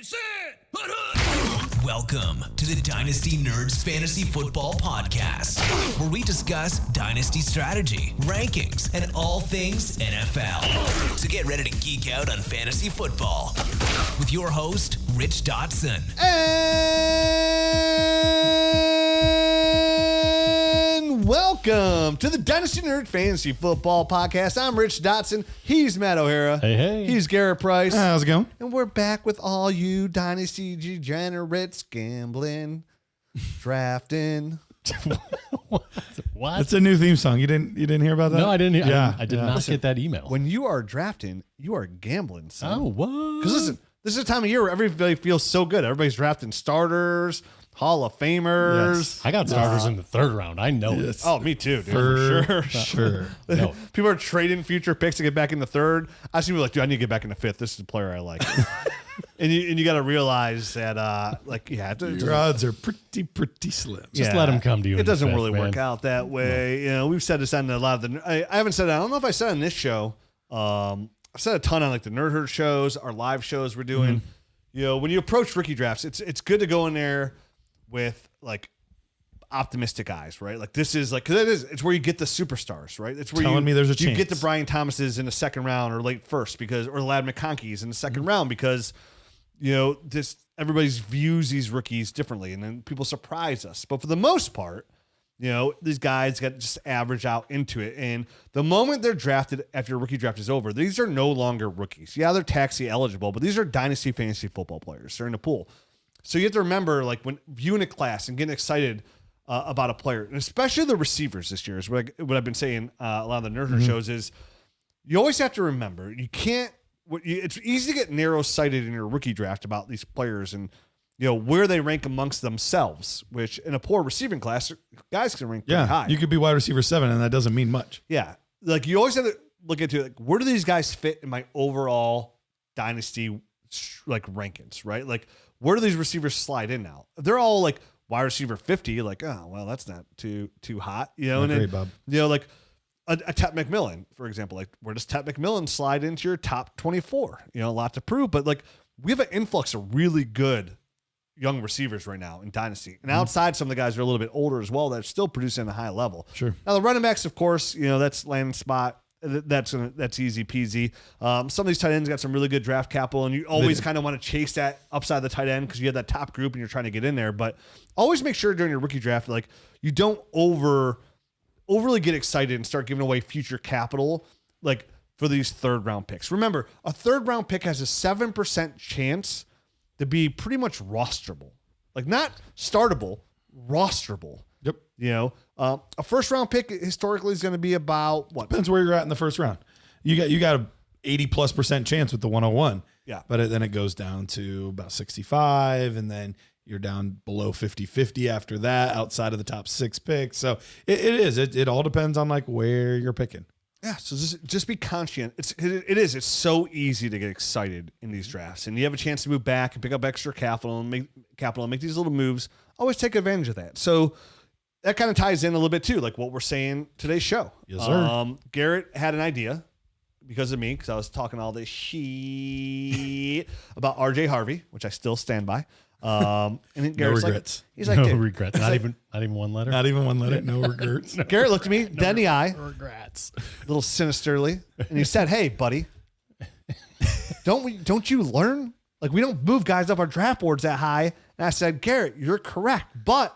sit. Welcome to the Dynasty Nerds Fantasy Football Podcast, where we discuss dynasty strategy, rankings, and all things NFL. So get ready to geek out on fantasy football with your host, Rich Dotson. And welcome to the Dynasty Nerd Fantasy Football Podcast. I'm Rich Dotson. He's Matt O'Hara. Hey. He's Garrett Price. How's it going? And we're back with all you Dynasty degenerates gambling, drafting. What? It's a new theme song. You didn't hear about that? No, I didn't. Yeah, I did not get that email. When you are drafting, you are gambling, son. Oh, what? Because listen, this is a time of year where everybody feels so good. Everybody's drafting starters, Hall of Famers. Yes. I got starters in the third round. I know it. Oh, me too, dude. For Sure. No. People are trading future picks to get back in the third. I see people like, dude, I need to get back in the fifth. This is a player I like. and you got to realize that, Your odds are pretty slim. Just let them come to you. It doesn't really man. work out that way. No. You know, we've said this on a lot of the. I haven't said it. I don't know if I said it on this show. I've said a ton on like the Nerd Herd shows, our live shows we're doing. Mm-hmm. You know, when you approach rookie drafts, it's good to go in there with like optimistic eyes, right? Like this is like, because it's where you get the superstars, right? It's where Telling me there's a you get the chance. Brian Thomases in the second round or late first or Lad McConkeys in the second round because, you know, everybody views these rookies differently and then people surprise us. But for the most part, you know, these guys got just average out into it. And the moment they're drafted after your rookie draft is over, these are no longer rookies. Yeah, they're taxi eligible, but these are dynasty fantasy football players. They're in the pool. So you have to remember, like, when viewing a class and getting excited about a player, and especially the receivers this year is what I've been saying a lot of the Nerd shows is you always have to remember, you can't, it's easy to get narrow-sighted in your rookie draft about these players and, you know, where they rank amongst themselves, which in a poor receiving class, guys can rank pretty high. You could be wide receiver 7, and that doesn't mean much. Yeah. Like, you always have to look into, like, where do these guys fit in my overall dynasty, like, rankings, right? Like, where do these receivers slide in now? They're all, like, wide receiver 50, like, oh, well, that's not too hot, you know? Not and great, then, Bob. you know, like, a Tet McMillan, for example, like, where does Tet McMillan slide into your top 24? You know, a lot to prove, but, like, we have an influx of really good young receivers right now in Dynasty. And outside, some of the guys are a little bit older as well that are still producing at a high level. Sure. Now, the running backs, of course, you know, that's landing spot. That's easy peasy. Some of these tight ends got some really good draft capital, and you always kind of want to chase that upside of the tight end because you have that top group and you're trying to get in there. But always make sure during your rookie draft, like, you don't overly get excited and start giving away future capital, like, for these third round picks. Remember, a third round pick has a 7% chance to be pretty much rosterable, like not startable, rosterable. Yep. You know, a first round pick historically is going to be about what? Depends where you're at in the first round. You got a 80+% chance with the 101. Yeah. But then it goes down to about 65, and then you're down below 50-50 after that, outside of the top 6 picks. So it all depends on like where you're picking. Yeah, so just be conscious. It's so easy to get excited in these drafts, and you have a chance to move back and pick up extra capital and make these little moves. Always take advantage of that. So that kind of ties in a little bit too, like what we're saying today's show. Yes, sir. Garrett had an idea because of me, because I was talking all this shit about RJ Harvey, which I still stand by. And then Garrett's no regrets. He's like, No regrets. Not even one letter. Not even one letter. No regrets. Garrett looked at me, dead in the eye, regrets. a little sinisterly, and he said, "Hey, buddy, don't you learn? Like, we don't move guys up our draft boards that high." And I said, "Garrett, you're correct, but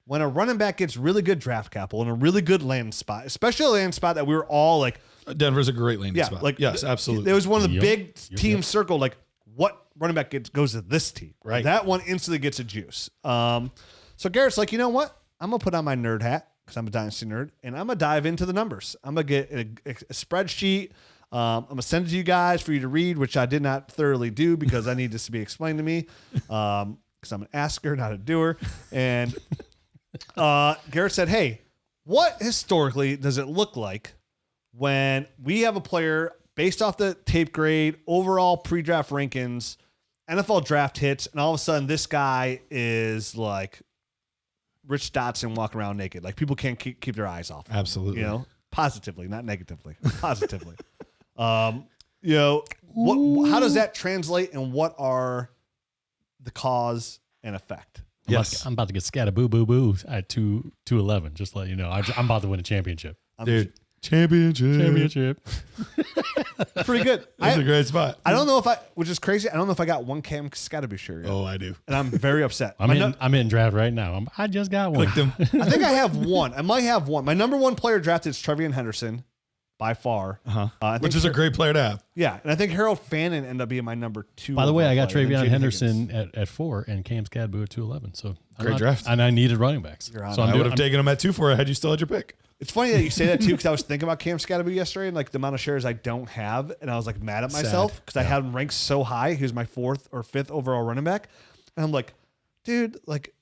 when a running back gets really good draft capital and a really good land spot, especially a land spot that we were all like, Denver's a great landing spot. like yes, absolutely. It was one of the big teams Yep. circled. Like, what running back goes to this team? Right. That one instantly gets a juice. So Garrett's like, you know what? I'm gonna put on my nerd hat because I'm a dynasty nerd, and I'm gonna dive into the numbers. I'm gonna get a spreadsheet. I'm gonna send it to you guys for you to read, which I did not thoroughly do because I need this to be explained to me. Because I'm an asker, not a doer. And Garrett said, "Hey, what historically does it look like when we have a player based off the tape grade, overall pre-draft rankings, NFL draft hits, and all of a sudden this guy is like Rich Dotson walking around naked. Like, people can't keep their eyes off him, Absolutely. you know, positively, not negatively, positively. You know, how does that translate, and what are the cause and effect. Yes. I'm about to get scattaboo-boo-boo at 211, just to let you know. I'm about to win a championship. Dude, championship. Pretty good. That's a great spot. I don't know if which is crazy. I don't know if I got one Cam Scatterby shirt yet. Oh, I do. And I'm very upset. I'm in draft right now. I just got one. Clicked him. I think I have one. I might have one. My number one player drafted is Trevion Henderson by far. Which is a great player to have. Yeah. And I think Harold Fannin ended up being my number 2. By the way, I got player, Travion Jaden Henderson Higgins. at 4 and Cam Scadboo at 211. So Great draft. And I needed running backs. You're on So it. I would have taken him at 2 had you still had your pick. It's funny that you say that too, because I was thinking about Cam Scatterby yesterday and like the amount of shares I don't have, and I was like mad at myself because I had him ranked so high. He was my 4th or 5th overall running back, and I'm like, dude, like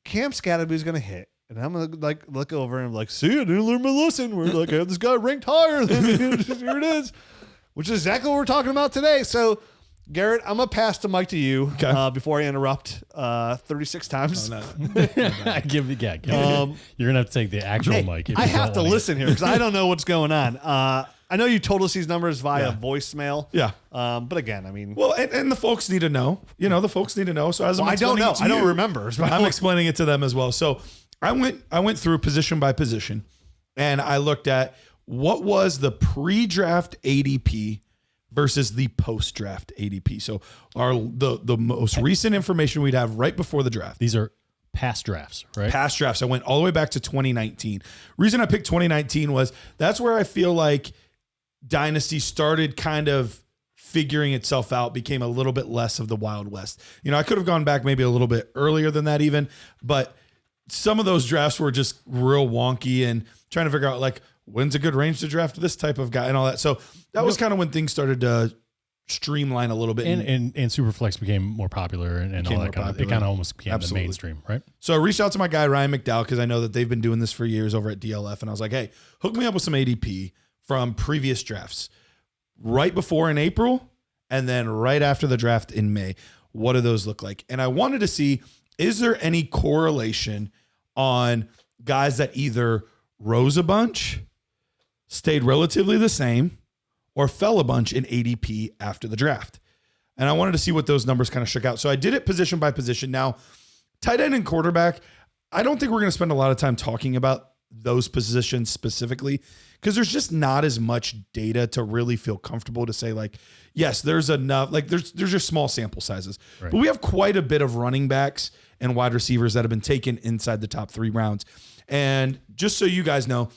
Cam Scatterby is gonna hit, and I'm gonna like look over and I'm like, see, I didn't learn my lesson. We're like, I have this guy ranked higher than me. Here it is, which is exactly what we're talking about today. So, Garrett, I'm gonna pass the mic to you before I interrupt 36 times. you're gonna have to take the actual mic. If I you have don't to wanna listen here because I don't know what's going on. I know you told us these numbers via voicemail. Yeah. But again, I mean, Well, and the folks need to know. You know, the folks need to know. So as I'm I don't explaining know. it to I don't you, remember. I'm explaining it to them as well. So I went through position by position, and I looked at what was the pre-draft ADP versus the post-draft ADP. So the most recent information we'd have right before the draft. These are past drafts, right? Past drafts. I went all the way back to 2019. Reason I picked 2019 was that's where I feel like Dynasty started kind of figuring itself out, became a little bit less of the Wild West. You know, I could have gone back maybe a little bit earlier than that even, but some of those drafts were just real wonky and trying to figure out like when's a good range to draft this type of guy and all that. So that was kind of when things started to streamline a little bit. And Superflex became more popular and all that kind of, it kind of almost became the mainstream, right? So I reached out to my guy, Ryan McDowell, because I know that they've been doing this for years over at DLF. And I was like, hey, hook me up with some ADP from previous drafts right before in April and then right after the draft in May. What do those look like? And I wanted to see, is there any correlation on guys that either rose a bunch, stayed relatively the same, or fell a bunch in ADP after the draft? And I wanted to see what those numbers kind of shook out. So I did it position by position. Now, tight end and quarterback, I don't think we're going to spend a lot of time talking about those positions specifically because there's just not as much data to really feel comfortable to say like, yes, there's enough, like there's just small sample sizes, right. But we have quite a bit of running backs and wide receivers that have been taken inside the top 3 rounds. And just so you guys know,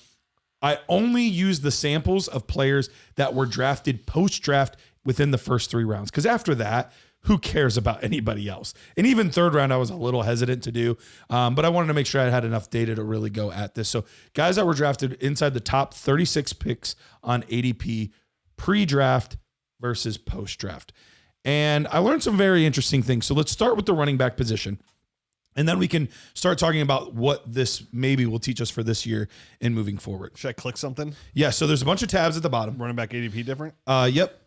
I only use the samples of players that were drafted post-draft within the first 3 rounds. Because after that, who cares about anybody else? And even 3rd round, I was a little hesitant to do. But I wanted to make sure I had enough data to really go at this. So guys that were drafted inside the top 36 picks on ADP pre-draft versus post-draft. And I learned some very interesting things. So let's start with the running back position. And then we can start talking about what this maybe will teach us for this year and moving forward. Should I click something? Yeah, so there's a bunch of tabs at the bottom. Running back ADP different? Yep.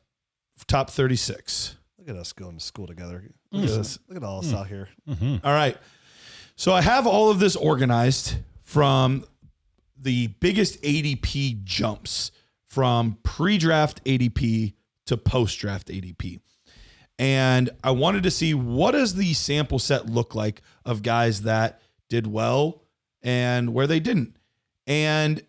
Top 36. Look at us going to school together. Look at us. Look at all us out here. All right. So I have all of this organized from the biggest ADP jumps from pre-draft ADP to post-draft ADP. And I wanted to see what does the sample set look like of guys that did well and where they didn't. And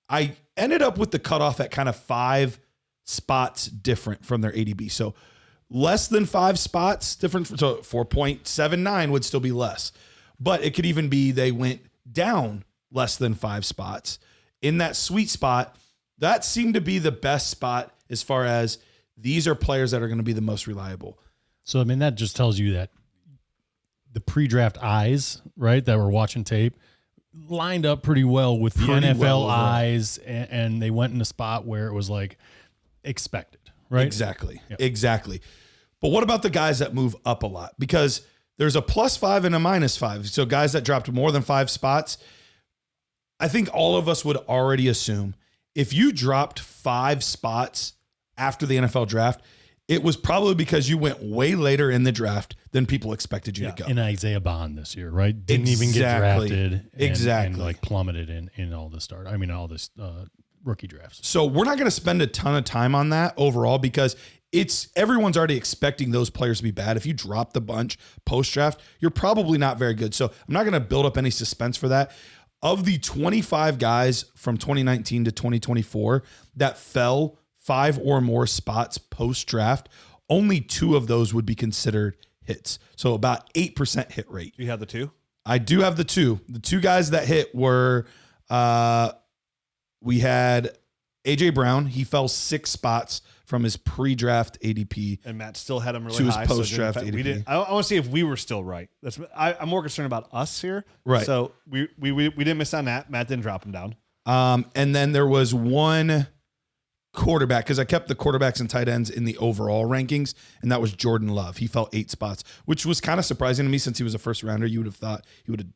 I ended up with the cutoff at kind of 5 spots different from their ADP. So less than 5 spots different. So 4.79 would still be less, but it could even be they went down less than 5 spots. In that sweet spot, that seemed to be the best spot as far as these are players that are going to be the most reliable. So, I mean, that just tells you that the pre-draft eyes, right, that were watching tape lined up pretty well with the NFL eyes, and they went in a spot where it was like expected, right? Exactly. Yep. Exactly. But what about the guys that move up a lot? Because there's a +5 and a -5. So guys that dropped more than 5 spots, I think all of us would already assume if you dropped 5 spots after the NFL draft, it was probably because you went way later in the draft than people expected you to go. In Isaiah Bond this year, right? Didn't even get drafted. And like plummeted in all the all this rookie drafts. So we're not going to spend a ton of time on that overall because everyone's already expecting those players to be bad. If you drop the bunch post-draft, you're probably not very good. So I'm not going to build up any suspense for that. Of the 25 guys from 2019 to 2024 that fell 5 or more spots post-draft, only 2 of those would be considered hits. So about 8% hit rate. Do you have the 2? I do have the 2. The 2 guys that hit were, we had AJ Brown. He fell 6 spots from his pre-draft ADP. And Matt still had him really to his high. post-draft so ADP. I want to see if we were still right. I'm more concerned about us here. Right. So we didn't miss on that. Matt didn't drop him down. And then there was one quarterback, because I kept the quarterbacks and tight ends in the overall rankings, and that was Jordan Love. He fell 8 spots, which was kind of surprising to me since he was a first rounder. You would have thought he would have.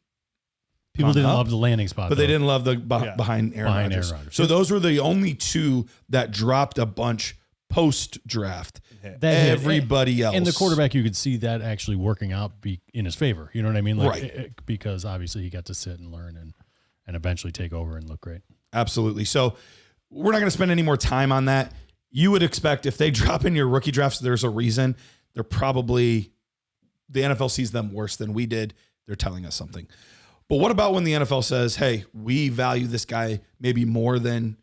People didn't love the landing spot, but they didn't love the behind Aaron Rodgers. So those were the only 2 that dropped a bunch post-draft. Everybody else. And the quarterback, you could see that actually working out in his favor. You know what I mean? Right. Because obviously he got to sit and learn and eventually take over and look great. Absolutely. So we're not going to spend any more time on that. You would expect if they drop in your rookie drafts, there's a reason. They're probably, the NFL sees them worse than we did. They're telling us something. But what about when the NFL says, hey, we value this guy maybe more than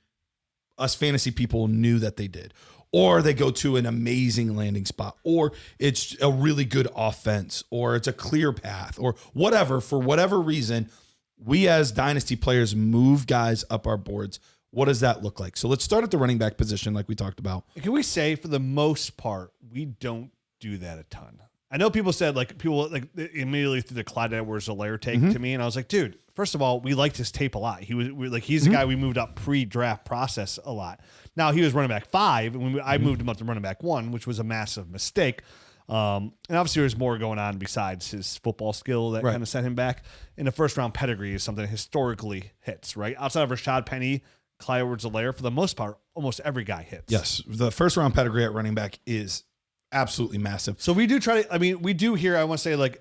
us fantasy people knew that they did? Or they go to an amazing landing spot, or it's a really good offense, or it's a clear path, or whatever. For whatever reason, we as dynasty players move guys up our boards. What does that look like? So let's start at the running back position like we talked about. Can we say, for the most part, we don't do that a ton? I know people said, people immediately threw the Clyde Edwards-Helaire take to me, and I was like, dude, first of all, we liked his tape a lot. He's the guy we moved up pre-draft process a lot. Now, he was running back 5, and I moved him up to running back 1, which was a massive mistake. And obviously, there's more going on besides his football skill that kind of set him back. And the first-round pedigree is something that historically hits, right? Outside of Rashad Penny, Clyde Edwards-Helaire, for the most part, almost every guy hits. Yes, the first-round pedigree at running back is absolutely massive. So we do try to, we do here, I want to say,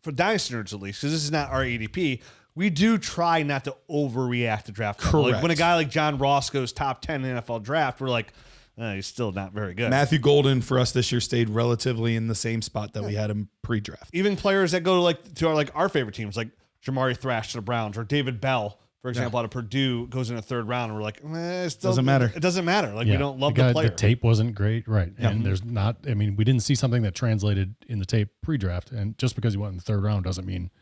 for Dynasty Nerds at least, because this is not our ADP, we do try not to overreact to draft. Correct. When a guy like John Ross goes top 10 in the NFL draft, we're like, he's still not very good. Matthew Golden for us this year stayed relatively in the same spot that we had him pre-draft. Even players that go to our favorite teams, like Jamari Thrash to the Browns, or David Bell, for example, out of Purdue, goes in the 3rd round, and we're like, it still doesn't matter. It doesn't matter. We don't love the player. The tape wasn't great, right? Yeah. And there's not. We didn't see something that translated in the tape pre-draft, and just because he went in the 3rd round doesn't mean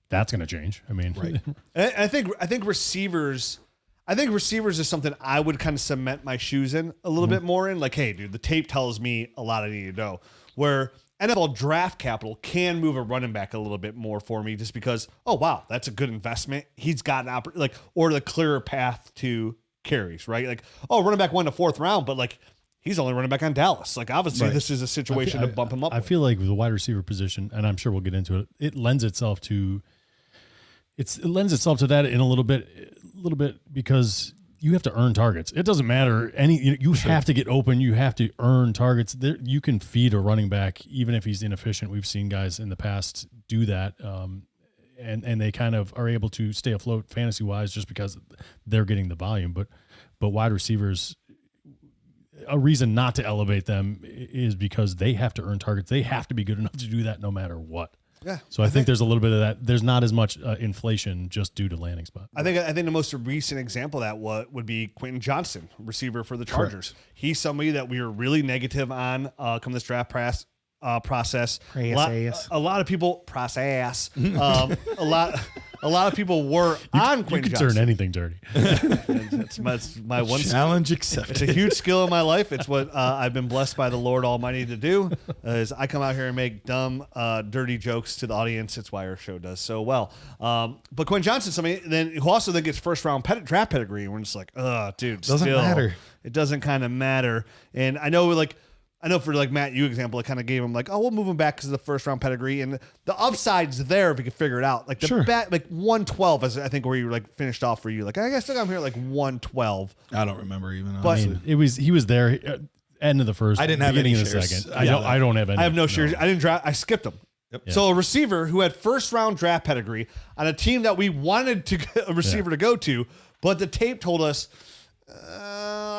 that's going to change. Right. I think receivers. I think receivers is something I would kind of cement my shoes in a little bit more in. Hey, dude, the tape tells me a lot I need to know. Where NFL draft capital can move a running back a little bit more for me, just because, oh wow, that's a good investment. He's got an or the clearer path to carries, right? Running back 1 to 4th round, but he's only running back on Dallas. Obviously, this is a situation to bump him up. I feel like the wide receiver position, and I'm sure we'll get into it. It lends itself to that in a little bit because you have to earn targets. It doesn't matter you have to get open. You have to earn targets. You can feed a running back even if he's inefficient. We've seen guys in the past do that, and they kind of are able to stay afloat fantasy wise just because they're getting the volume. But wide receivers, a reason not to elevate them is because they have to earn targets. They have to be good enough to do that no matter what. Yeah. So I think there's a little bit of that. There's not as much inflation just due to landing spot. I think the most recent example of that would be Quentin Johnson, receiver for the Chargers. Correct. He's somebody that we were really negative on come this draft process. A lot of people a lot of people were on Quentin Johnson. You can turn anything dirty. It's my one challenge accepted. It's a huge skill in my life. It's what I've been blessed by the Lord Almighty to do. Is I come out here and make dumb, dirty jokes to the audience. It's why our show does so well. But Quentin Johnson, somebody who also gets 1st-round draft pedigree. And we're just like, dude, doesn't matter. It doesn't kind of matter. And I know for Matt, you example, it kind of gave him we'll move him back because of the 1st-round pedigree, and the upside's there if we can figure it out. Sure. 112 is I think where you finished off for you. I guess I'm here 112. I don't remember even. But he was there end of the 1st. I didn't have any of the shares. 2nd. I don't have any. I have no shares. I didn't draft. I skipped them. Yep. Yeah. So a receiver who had 1st-round draft pedigree on a team that we wanted a receiver to go to, but the tape told us.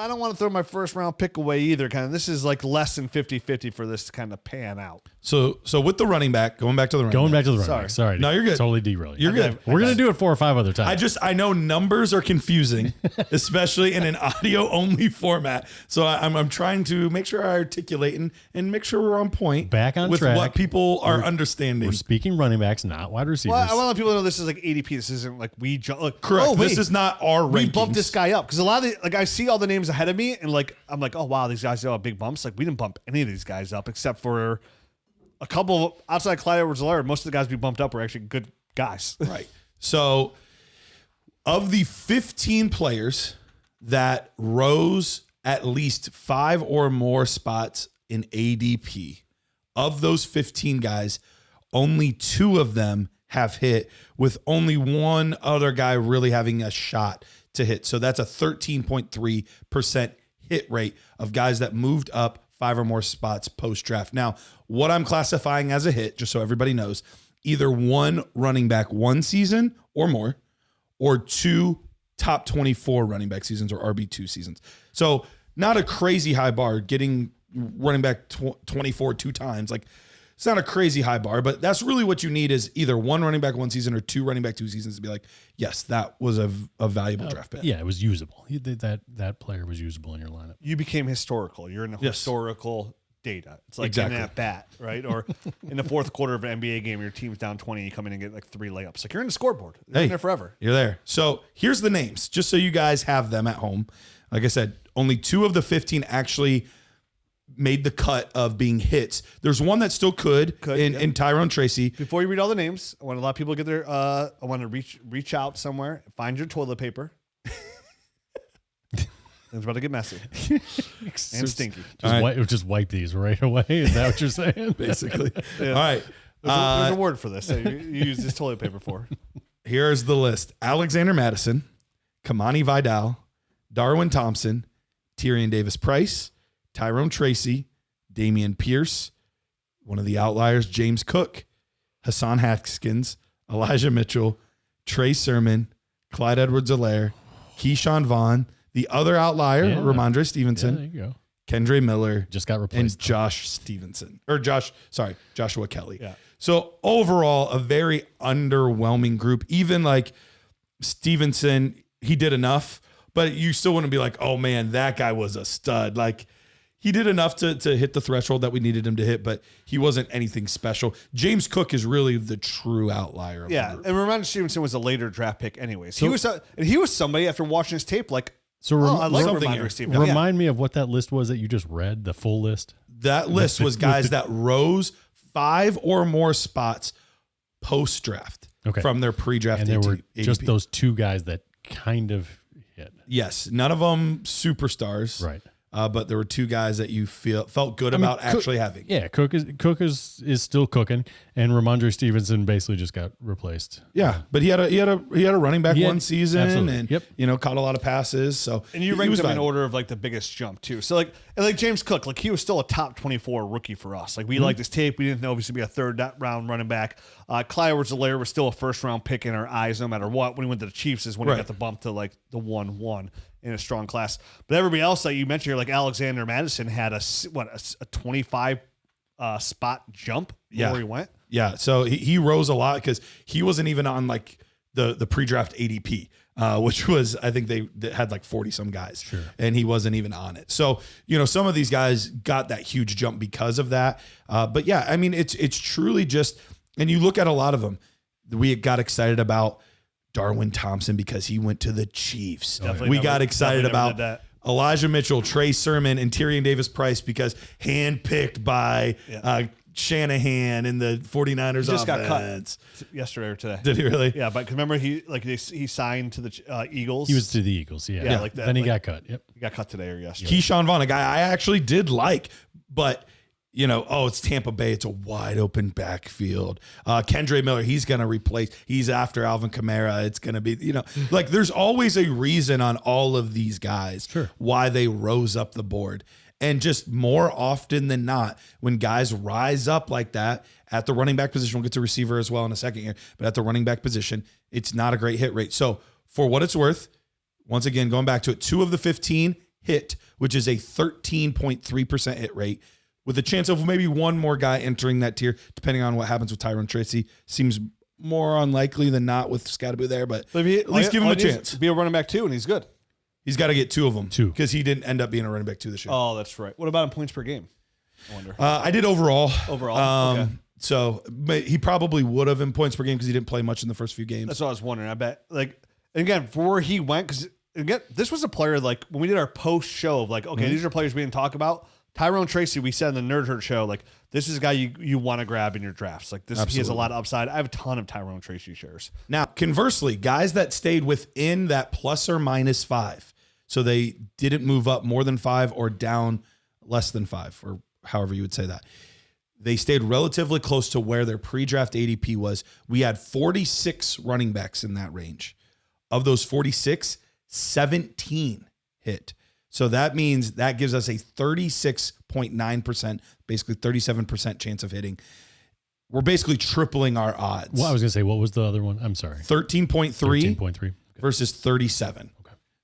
I don't want to throw my first round pick away either. Kind of, this is like less than 50-50 for this to kind of pan out. So with the running back, going back to the running back. Sorry. No, you're good. Totally derailing. You're good. We're going to do it 4 or 5 other times. I know numbers are confusing, especially in an audio only format. So I'm trying to make sure I articulate and make sure we're on point. Back on with track. what people are understanding. We're speaking running backs, not wide receivers. Well, I want to let people know this is like ADP. This isn't like we jump. Like, Correct. Oh, wait, this is not our rankings. we bumped this guy up because a lot of I see all the names ahead of me and like I'm like, oh wow, these guys have big bumps. Like we didn't bump any of these guys up except for a couple outside Clyde Edwards-Helaire. Most of the guys we bumped up were actually good guys. Right. So of the 15 players that rose at least 5 or more spots in ADP, of those 15 guys, only 2 of them have hit, with only one other guy really having a shot to hit. So that's a 13.3% hit rate of guys that moved up 5 or more spots post-draft. Now, what I'm classifying as a hit, just so everybody knows, either 1 running back 1 season or more, or 2 top 24 running back seasons or RB2 seasons. So not a crazy high bar, getting running back 24 2 times. Like, it's not a crazy high bar, but that's really what you need is either 1 running back 1 season or 2 running back 2 seasons to be like, yes, that was a valuable draft pick. Yeah, it was usable. That player was usable in your lineup. You became historical. You're in the historical data. It's like an at bat, right? Or in the fourth quarter of an NBA game, your team's down 20, you come in and get like 3 layups. Like you're in the scoreboard. You're in there forever. You're there. So here's the names, just so you guys have them at home. Like I said, only 2 of the 15 actually made the cut of being hits. There's one that still could in Tyrone Tracy. Before you read all the names, I want to let people get their. I want to reach out somewhere, find your toilet paper. It's about to get messy and stinky. Just wipe these right away. Is that what you're saying? Basically. Yeah. All right. There's a word for this that you use this toilet paper for. Here's the list: Alexander Madison, Kamani Vidal, Darwin Thompson, Tyrion Davis-Price, Tyrone Tracy, Damian Pierce, one of the outliers, James Cook, Hassan Haskins, Elijah Mitchell, Trey Sermon, Clyde Edwards-Helaire, Keyshawn Vaughn, the other outlier, Ramondre Stevenson, there you go. Kendre Miller, Just got replaced. and Joshua Kelly. Yeah. So overall, a very underwhelming group. Even like Stevenson, he did enough, but you still wouldn't be like, oh man, that guy was a stud. Like, he did enough to hit the threshold that we needed him to hit, but he wasn't anything special. James Cook is really the true outlier of the group. And Ramondre Stevenson was a later draft pick anyways. He was somebody after watching his tape like, I like Ramondre Stevenson. Remind me of what that list was that you just read, the full list. That list was guys that rose 5 or more spots post-draft from their pre-draft And there were ADP. just those 2 guys that kind of hit. Yes, none of them superstars. Right. But there were 2 guys that you felt good about actually having. Yeah, Cook is still cooking, and Ramondre Stevenson basically just got replaced. Yeah, but he had a running back 1 season, absolutely. and caught a lot of passes. So and you ranked him in order of like the biggest jump too. So like James Cook, like he was still a top 24 rookie for us. Like we liked his tape. We didn't know if he was gonna be a 3rd round running back. Clyde Edwards-Helaire was still a 1st round pick in our eyes, no matter what. When he went to the Chiefs is when he got the bump to like the 1-1 in a strong class. But everybody else that you mentioned here, like Alexander Madison, had a 25 spot jump before he went. Yeah, so he rose a lot because he wasn't even on like the pre-draft ADP, which was, I think they had like 40 some guys, and he wasn't even on it. So some of these guys got that huge jump because of that. But yeah, I mean it's truly just, and you look at a lot of them, we got excited about Darwin Thompson because he went to the Chiefs. We got excited about Elijah Mitchell, Trey Sermon, and Tyrion Davis-Price because handpicked by Shanahan in the 49ers Just offense. got cut yesterday or today. Did he really? Yeah, but remember he signed to the Eagles. He was to the Eagles, yeah. Like that. Then he got cut. Yep. He got cut today or yesterday. Keyshawn Vaughn, a guy I actually did like, but it's Tampa Bay. It's a wide open backfield. Kendre Miller, he's going to replace. He's after Alvin Kamara. It's going to be, like there's always a reason on all of these guys why they rose up the board. And just more often than not, when guys rise up like that at the running back position, we'll get to receiver as well in a second here, but at the running back position, it's not a great hit rate. So for what it's worth, once again, going back to it, 2 of the 15 hit, which is a 13.3% hit rate, with a chance of maybe one more guy entering that tier, depending on what happens with Tyrone Tracy. Seems more unlikely than not with Scatterboo there, but at least give him a chance. Be a running back 2, and he's good. He's got to get 2 of them. 2. Because he didn't end up being a running back 2 this year. Oh, that's right. What about in points per game? I wonder. I did overall. Okay. So but he probably would have in points per game because he didn't play much in the first few games. That's what I was wondering. I bet, like, and again, for where he went, because again, this was a player, like, when we did our post show of like, okay, these are players we didn't talk about. Tyrone Tracy, we said in the Nerd Herd show, like, this is a guy you want to grab in your drafts. Like, this, he has a lot of upside. I have a ton of Tyrone Tracy shares. Now, conversely, guys that stayed within that plus or minus 5, so they didn't move up more than 5 or down less than 5, or however you would say that. They stayed relatively close to where their pre-draft ADP was. We had 46 running backs in that range. Of those 46, 17 hit. So that means that gives us a 36.9%, basically 37% chance of hitting. We're basically tripling our odds. Well, I was going to say, what was the other one? I'm sorry. 13.3 versus 37.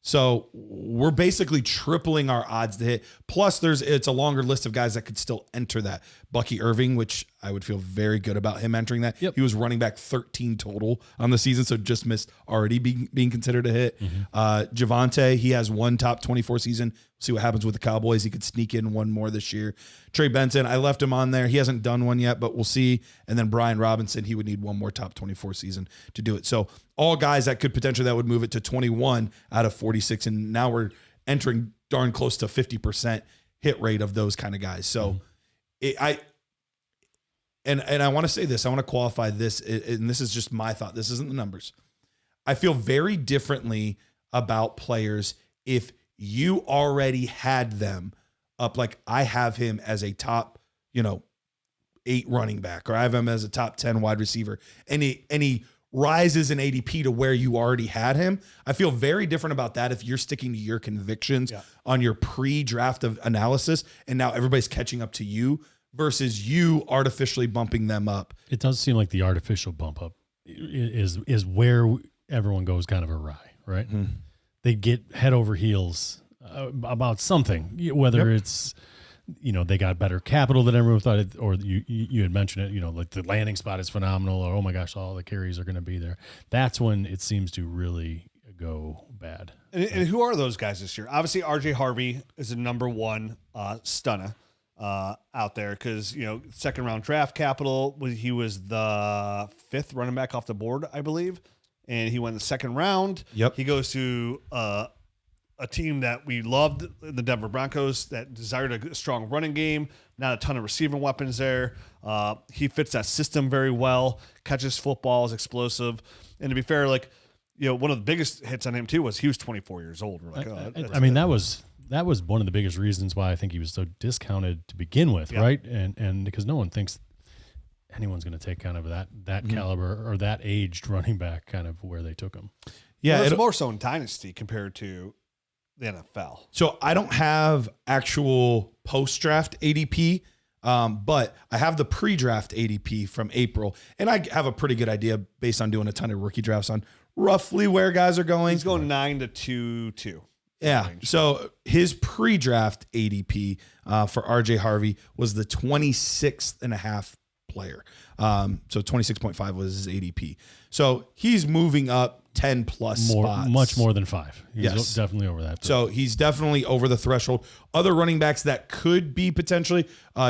So we're basically tripling our odds to hit. Plus, it's a longer list of guys that could still enter that. Bucky Irving, which I would feel very good about him entering that. Yep. He was running back 13 total on the season, so just missed already being considered a hit. Javonte, he has 1 top 24 season. See what happens with the Cowboys. He could sneak in 1 more this year. Trey Benson, I left him on there. He hasn't done one yet, but we'll see. And then Brian Robinson, he would need 1 more top 24 season to do it. So all guys that could potentially, that would move it to 21 out of 46. And now we're entering darn close to 50% hit rate of those kind of guys. So I want to say this, I want to qualify this, and this is just my thought. This isn't the numbers. I feel very differently about players if you already had them up. Like, I have him as a top, 8 running back, or I have him as a top 10 wide receiver, and he rises in ADP to where you already had him. I feel very different about that if you're sticking to your convictions on your pre-draft of analysis, and now everybody's catching up to you versus you artificially bumping them up. It does seem like the artificial bump up is where everyone goes kind of awry, right? They get head over heels about something, whether it's, they got better capital than everyone thought, or you had mentioned it, like the landing spot is phenomenal, or, oh my gosh, all the carries are going to be there. That's when it seems to really go bad. And who are those guys this year? Obviously, RJ Harvey is the number 1 stunner out there because, second round draft capital, he was the 5th running back off the board, I believe. And he went the second round. Yep. He goes to a team that we loved, the Denver Broncos, that desired a strong running game, not a ton of receiving weapons there. He fits that system very well, catches football, is explosive. And to be fair, one of the biggest hits on him too was he was 24 years old. We're like, that was one of the biggest reasons why I think he was so discounted to begin with, right? And because no one thinks anyone's going to take kind of that caliber or that aged running back kind of where they took him. Yeah, it's more so in Dynasty compared to the NFL. So I don't have actual post-draft ADP, but I have the pre-draft ADP from April, and I have a pretty good idea based on doing a ton of rookie drafts on roughly where guys are going. He's going 9 to 2. Yeah. So his pre-draft ADP for RJ Harvey was the 26th and a half player. So 26.5 was his ADP. So he's moving up 10 plus spots. Much more than 5. He's definitely over that. So he's definitely over the threshold. Other running backs that could be potentially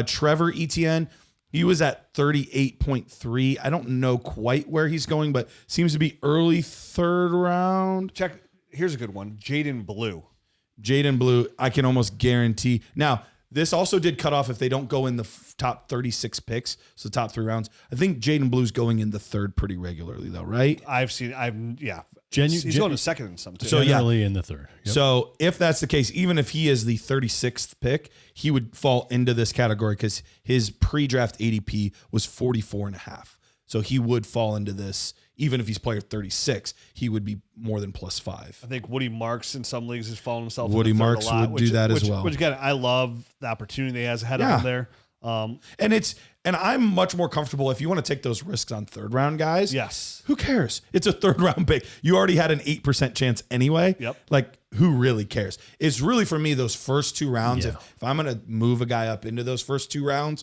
Trevor Etienne. He was at 38.3. I don't know quite where he's going, but seems to be early 3rd round. Check. Here's a good one. Jaden Blue, I can almost guarantee. Now, this also did cut off if they don't go in the top 36 picks, so top 3 rounds. I think Jaden Blue's going in the 3rd pretty regularly, though, right? He's going to 2nd in some too. So generally in the 3rd. Yep. So if that's the case, even if he is the 36th pick, he would fall into this category because his pre-draft ADP was 44.5. So he would fall into this. Even if he's player 36, he would be more than +5. I think Woody Marks in some leagues has fallen himself. Woody Marks would do that as well. Which again, I love the opportunity he has ahead of him there. And And I'm much more comfortable if you want to take those risks on third round guys. Yes. Who cares? It's a third round pick. You already had an 8% chance anyway. Yep. Like, who really cares? It's really, for me, those first 2 rounds. Yeah. If I'm going to move a guy up into those first 2 rounds,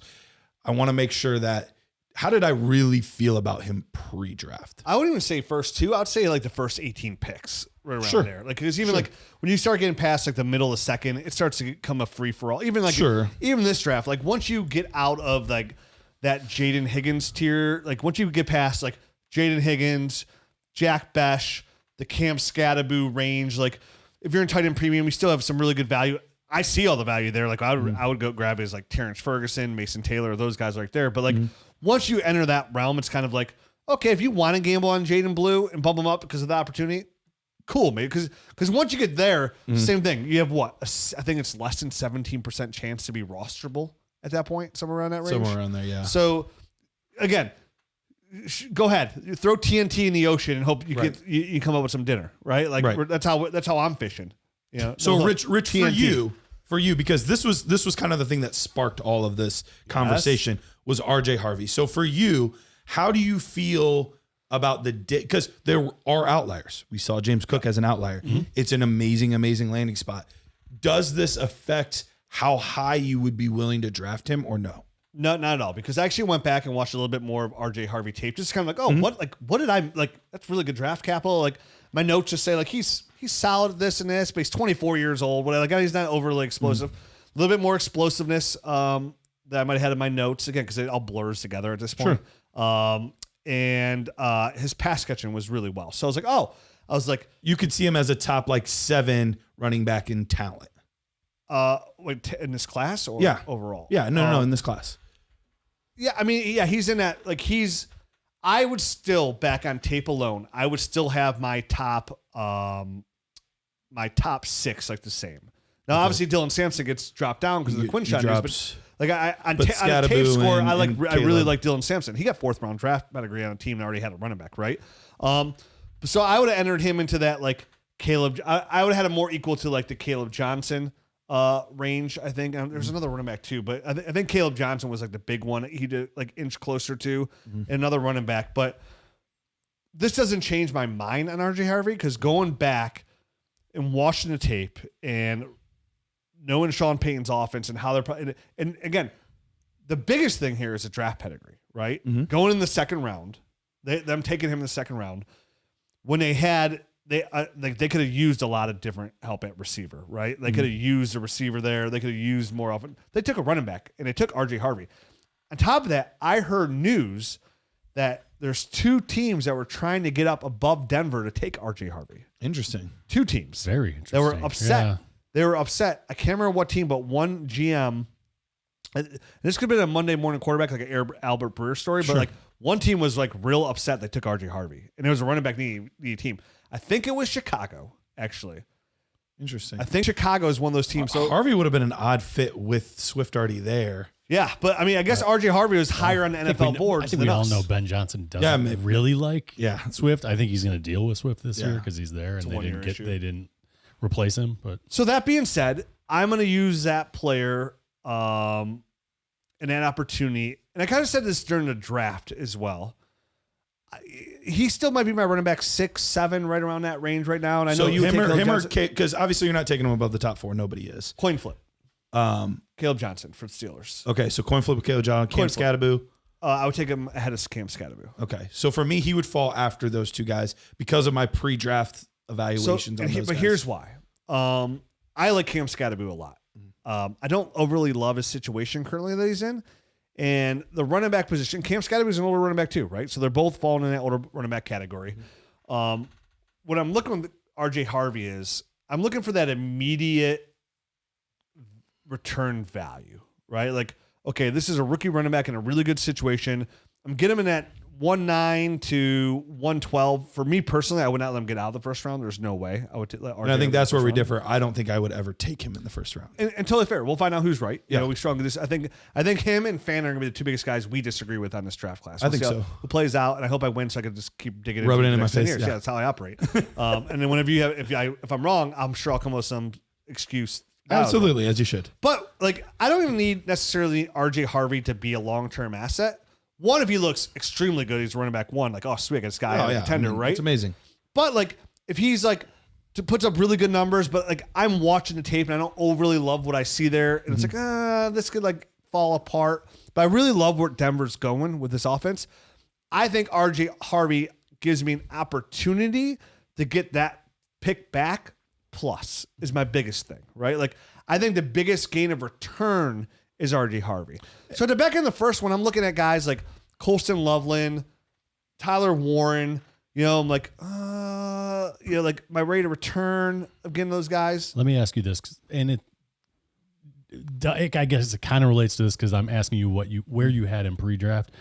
I want to make sure that, how did I really feel about him pre-draft? I wouldn't even say first 2. I'd say like the first 18 picks right around Sure. there. Like, because even like when you start getting past like the middle of the second, it starts to become a free for all. Even like even this draft, like once you get out of like that Jaden Higgins tier, like once you get past like Jaden Higgins, Jack Besh, the Cam Scattaboo range, like if you're in tight end premium, you still have some really good value. I see all the value there. Like I would go grab is like Terrence Ferguson, Mason Taylor, those guys right there. But like once you enter that realm, it's kind of like, okay, if you want to gamble on Jaden Blue and bump him up because of the opportunity, cool, mate. Because once you get there, same thing. You have what? I think it's less than 17% chance to be rosterable at that point, somewhere around that range. Somewhere around there, yeah. So again, go ahead, you throw TNT in the ocean and hope you get you come up with some dinner, right? Like that's how I'm fishing. You know? So Rich, for you, because this was kind of the thing that sparked all of this conversation was RJ Harvey. So for you, how do you feel about because there are outliers. We saw James Cook as an outlier. It's an amazing, amazing landing spot. Does this affect how high you would be willing to draft him or no? No, not at all. Because I actually went back and watched a little bit more of RJ Harvey tape. Just kind of like, what did I like? That's really good draft capital. Like my notes just say like he's solid at this and this, but he's 24 years old. Whatever. Like he's not overly explosive. A little bit more explosiveness that I might have had in my notes again because it all blurs together at this point. And his pass catching was really well. So I was like, you could see him as a top like 7 running back in talent. In this class or overall? Yeah, no, in this class. Yeah, I mean, yeah, he's in that. Like I would still back on tape alone. I would still have my top 6 like the same. Now, obviously, Dylan Sampson gets dropped down because of the Quinshot news, but like on tape score, I really like Dylan Sampson. He got 4th round draft pedigree on a team that already had a running back, right? So I would have entered him into that like Caleb. I would have had him more equal to like the Caleb Johnson range, I think. There's another running back too, but I think Caleb Johnson was like the big one. He did like inch closer to another running back. But this doesn't change my mind on RJ Harvey because going back and watching the tape and knowing Sean Payton's offense and how they're and again, the biggest thing here is a draft pedigree, right? Going in the second round, them taking him in the second round when they had. They could have used a lot of different help at receiver, right? They could have used a receiver there. They could have used more often. They took a running back, and they took RJ Harvey. On top of that, I heard news that there's 2 teams that were trying to get up above Denver to take RJ Harvey. Interesting. 2 teams. Very interesting. They were upset. Yeah. They were upset. I can't remember what team, but one GM. And this could have been a Monday morning quarterback, like an Albert Breer story, but like one team was like real upset they took RJ Harvey, and it was a running back needy team. I think it was Chicago, actually. Interesting. I think Chicago is one of those teams. So Harvey would have been an odd fit with Swift already there. Yeah, but I mean, I guess RJ Harvey was higher on the NFL boards. I think we all know Ben Johnson doesn't really like Swift. I think he's going to deal with Swift this year because he's there, and they didn't replace him. But so that being said, I'm going to use that player and that opportunity. And I kind of said this during the draft as well. He still might be my running back 6, 7, right around that range right now. And I know you him or because obviously you're not taking him above the top 4. Nobody is. Coin flip. Caleb Johnson for the Steelers. Okay, so coin flip with Caleb Johnson, Cam Scattaboo. I would take him ahead of Cam Scattaboo. Okay, so for me, he would fall after those 2 guys because of my pre-draft evaluations. But here's why. I like Cam Scattaboo a lot. I don't overly love his situation currently that he's in. And the running back position, Cam Scattaboo is an older running back too, right? So they're both falling in that older running back category. What I'm looking at RJ Harvey is I'm looking for that immediate return value, right? Like, okay, this is a rookie running back in a really good situation. I'm getting him in that 1.9 to 1.12. For me personally, I would not let him get out of the first round. There's no way I would let RJ. And I think that's where we differ. I don't think I would ever take him in the first round. And totally fair. We'll find out who's right. You know, we strongly I think him and Fan are going to be the 2 biggest guys we disagree with on this draft class. I think so. Who plays out, and I hope I win so I can just keep digging Rub it in my next 10 face. years. Yeah, that's how I operate. And then whenever if I'm wrong, I'm sure I'll come up with some excuse Absolutely, as you should. But like, I don't even need necessarily RJ Harvey to be a long-term asset. One, if he looks extremely good, he's running back one. Like, oh, sweet, I got this guy on a contender, right? It's amazing. But like, if he's like puts up really good numbers, but like I'm watching the tape and I don't overly love what I see there, and it's like, this could like fall apart. But I really love where Denver's going with this offense. I think RJ Harvey gives me an opportunity to get that pick back. Plus is my biggest thing, right? Like, I think the biggest gain of return is RJ Harvey. So to back in the first one, I'm looking at guys like Colston Loveland, Tyler Warren. You know, I'm like, like my rate of return of getting those guys. Let me ask you this, and I guess it kind of relates to this because I'm asking you where you had him pre-draft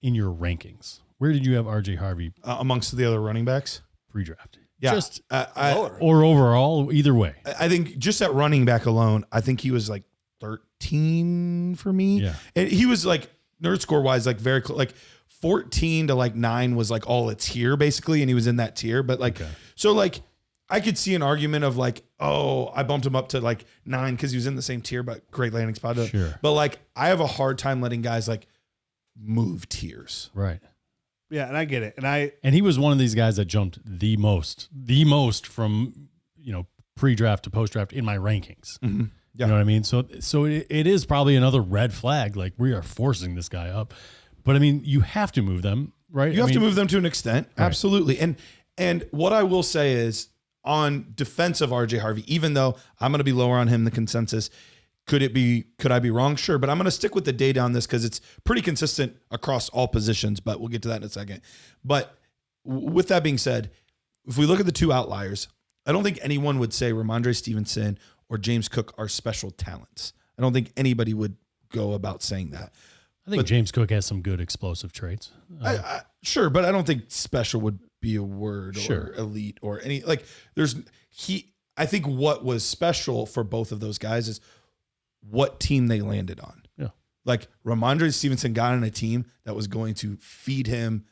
in your rankings. Where did you have RJ Harvey Amongst the other running backs? pre-draft? Yeah. Just Lower. or overall, either way. I think just at running back alone, I think he was like 13 for me. Yeah. And he was like nerd score wise, like very close, like 14 to like 9 was like all a tier basically. And he was in that tier, but like, so like I could see an argument of like, oh, I bumped him up to like 9 because he was in the same tier, but great landing spot. Sure. But like, I have a hard time letting guys like move tiers. Right. Yeah, and I get it. And he was one of these guys that jumped the most from, pre-draft to post-draft in my rankings. Mm-hmm. Yeah. You know what I mean? So it is probably another red flag. Like, we are forcing this guy up. But I mean, you have to move them, right? You have to move them to an extent. Right. Absolutely. And what I will say is on defense of RJ Harvey, even though I'm going to be lower on him, the consensus, could I be wrong? Sure. But I'm going to stick with the data on this because it's pretty consistent across all positions, but we'll get to that in a second. But with that being said, if we look at the two outliers, I don't think anyone would say Ramondre Stevenson or James Cook are special talents. I don't think anybody would go about saying that. I think James Cook has some good explosive traits. Sure, but I don't think special would be a word or elite or any like I think what was special for both of those guys is what team they landed on. Yeah. Like Ramondre Stevenson got on a team that was going to feed him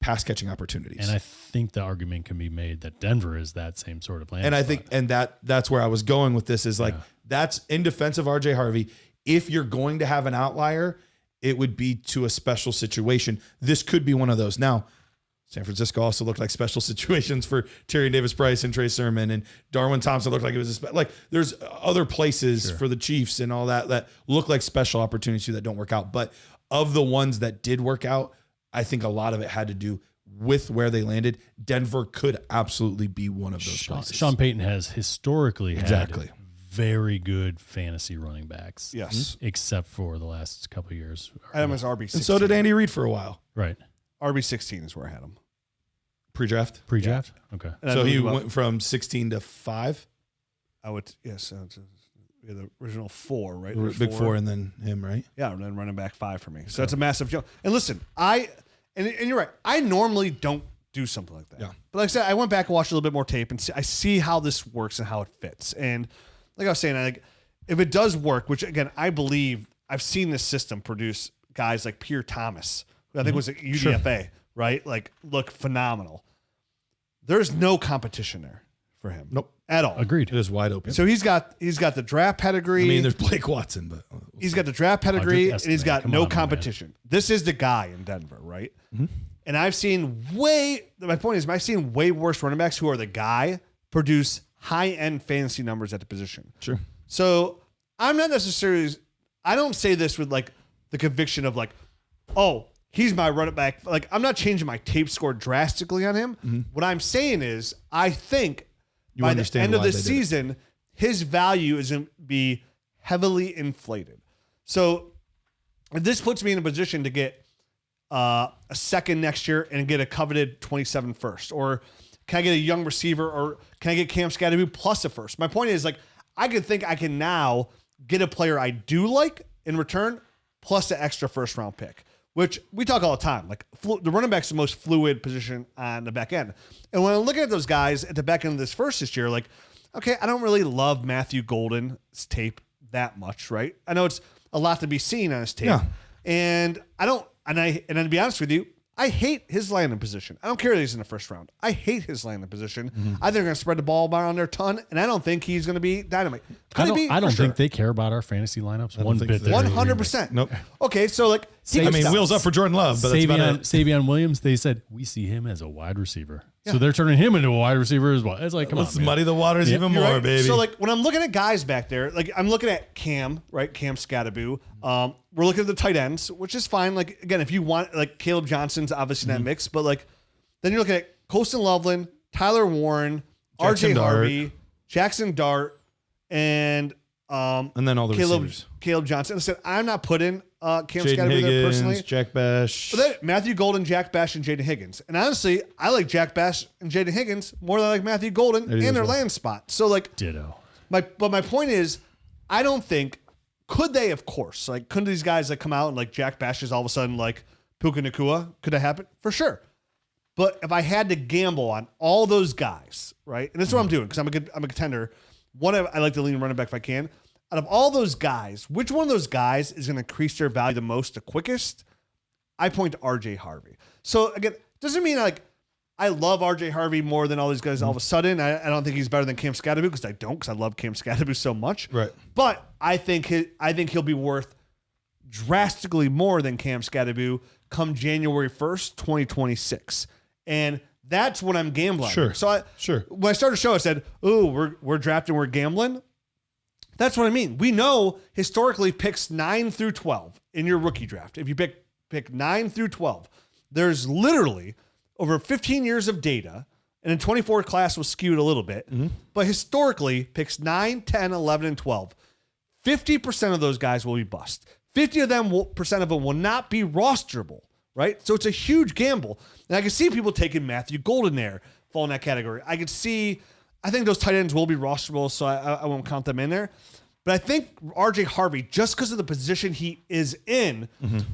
pass catching opportunities. And I think the argument can be made that Denver is that same sort of landing And I spot. think that's where I was going with this is like that's in defense of RJ Harvey. If you're going to have an outlier, it would be to a special situation. This could be one of those. Now, San Francisco also looked like special situations for Terry Davis-Price and Trey Sermon, and Darwin Thompson looked like it was like there's other places for the Chiefs and all that look like special opportunities that don't work out. But of the ones that did work out, I think a lot of it had to do with where they landed. Denver could absolutely be one of those places. Sean Payton has historically had very good fantasy running backs. Yes. Except for the last couple of years. I had him as RB16. And so did Andy Reid for a while. Right. RB16 is where I had him. Pre-draft? Pre-draft? Okay. And So he went from 16 to 5? I would, yes. The original 4, right? Big 4 and then him, right? Yeah, and then running back 5 for me. So that's a massive jump. And listen, and you're right. I normally don't do something like that. Yeah. But like I said, I went back and watched a little bit more tape, and I see how this works and how it fits. And like I was saying, if it does work, which again, I believe I've seen this system produce guys like Pierre Thomas, who I think was at UDFA, right? Like, look phenomenal. There's no competition there for him. Nope. At all. Agreed. It is wide open. So he's got the draft pedigree. I mean, there's Blake Watson, but he's got the draft pedigree, and he's got Come no on, competition. This is the guy in Denver, right? Mm-hmm. And I've seen I've seen way worse running backs who are the guy produce high-end fantasy numbers at the position. Sure. So I'm not necessarily, I don't say this with like the conviction of like, oh, he's my running back. Like, I'm not changing my tape score drastically on him. Mm-hmm. What I'm saying is I think by the end of the season, his value is going to be heavily inflated. So if this puts me in a position to get a second next year and get a coveted 27 first, or can I get a young receiver, or can I get Cam Scatterby plus a first? My point is, like, I can now get a player I do like in return plus an extra first round pick, which we talk all the time. Like, the running back's the most fluid position on the back end. And when I'm looking at those guys at the back end of this year, like, okay, I don't really love Matthew Golden's tape that much, right? I know it's a lot to be seen on his tape. Yeah. And to be honest with you, I hate his landing position. I don't care that he's in the first round. I hate his landing position. I think they're going to spread the ball around there a ton, and I don't think he's going to be dynamite. I don't think they care about our fantasy lineups one bit. 100%. Nope. Okay, so like, wheels up for Jordan Love, but that's about it. Savion Williams, they said, we see him as a wide receiver. So they're turning him into a wide receiver as well. It's like, come on, Let's muddy the waters even more, right. baby. So like when I'm looking at guys back there, like I'm looking at Cam, right? Cam Scatterby. We're looking at the tight ends, which is fine. Like again, if you want, like Caleb Johnson's obviously in that mix, but like then you're looking at Colston Loveland, Tyler Warren, RJ Harvey, Jackson Dart, and then all the receivers. Caleb Johnson. I said I'm not putting Cam Jaden Scatterby there personally. Higgins, Jack Bash. But then Matthew Golden, Jack Bash, and Jaden Higgins. And honestly, I like Jack Bash and Jaden Higgins more than I like Matthew Golden and their land spot. So like ditto. But my point is, I don't think could they, of course, like couldn't these guys like come out and like Jack Bash is all of a sudden like Puka Nacua? Could that happen? For sure. But if I had to gamble on all those guys, right? And this is what I'm doing because I'm a contender. I like to lean running back if I can. Out of all those guys, which one of those guys is going to increase their value the most, the quickest? I point to RJ Harvey. So again, doesn't mean like I love RJ Harvey more than all these guys all of a sudden. I don't think he's better than Cam Scatterby because I love Cam Scatterby so much. Right. But I think he'll be worth drastically more than Cam Scatterby come January 1st, 2026. And that's what I'm gambling. Sure. So when I started the show, I said, "Ooh, we're drafting, we're gambling." That's what I mean. We know historically picks 9 through 12 in your rookie draft. If you pick 9 through 12, there's literally over 15 years of data, and the 24 class was skewed a little bit, but historically picks 9, 10, 11, and 12. 50% of those guys will be bust. 50% of them will not be rosterable, right? So it's a huge gamble. And I can see people taking Matthew Golden there, fall in that category. I think those tight ends will be rosterable, so I won't count them in there. But I think RJ Harvey, just because of the position he is in,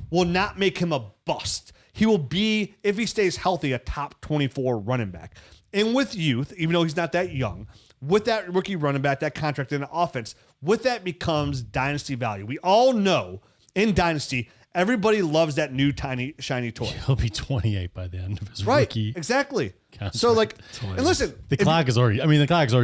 will not make him a bust. He will be, if he stays healthy, a top 24 running back. And with youth, even though he's not that young, with that rookie running back, that contract in the offense, with that becomes dynasty value. We all know in dynasty, everybody loves that new tiny shiny toy. He'll be 28 by the end of his rookie. Exactly. Contract. So like, and listen, the clock is already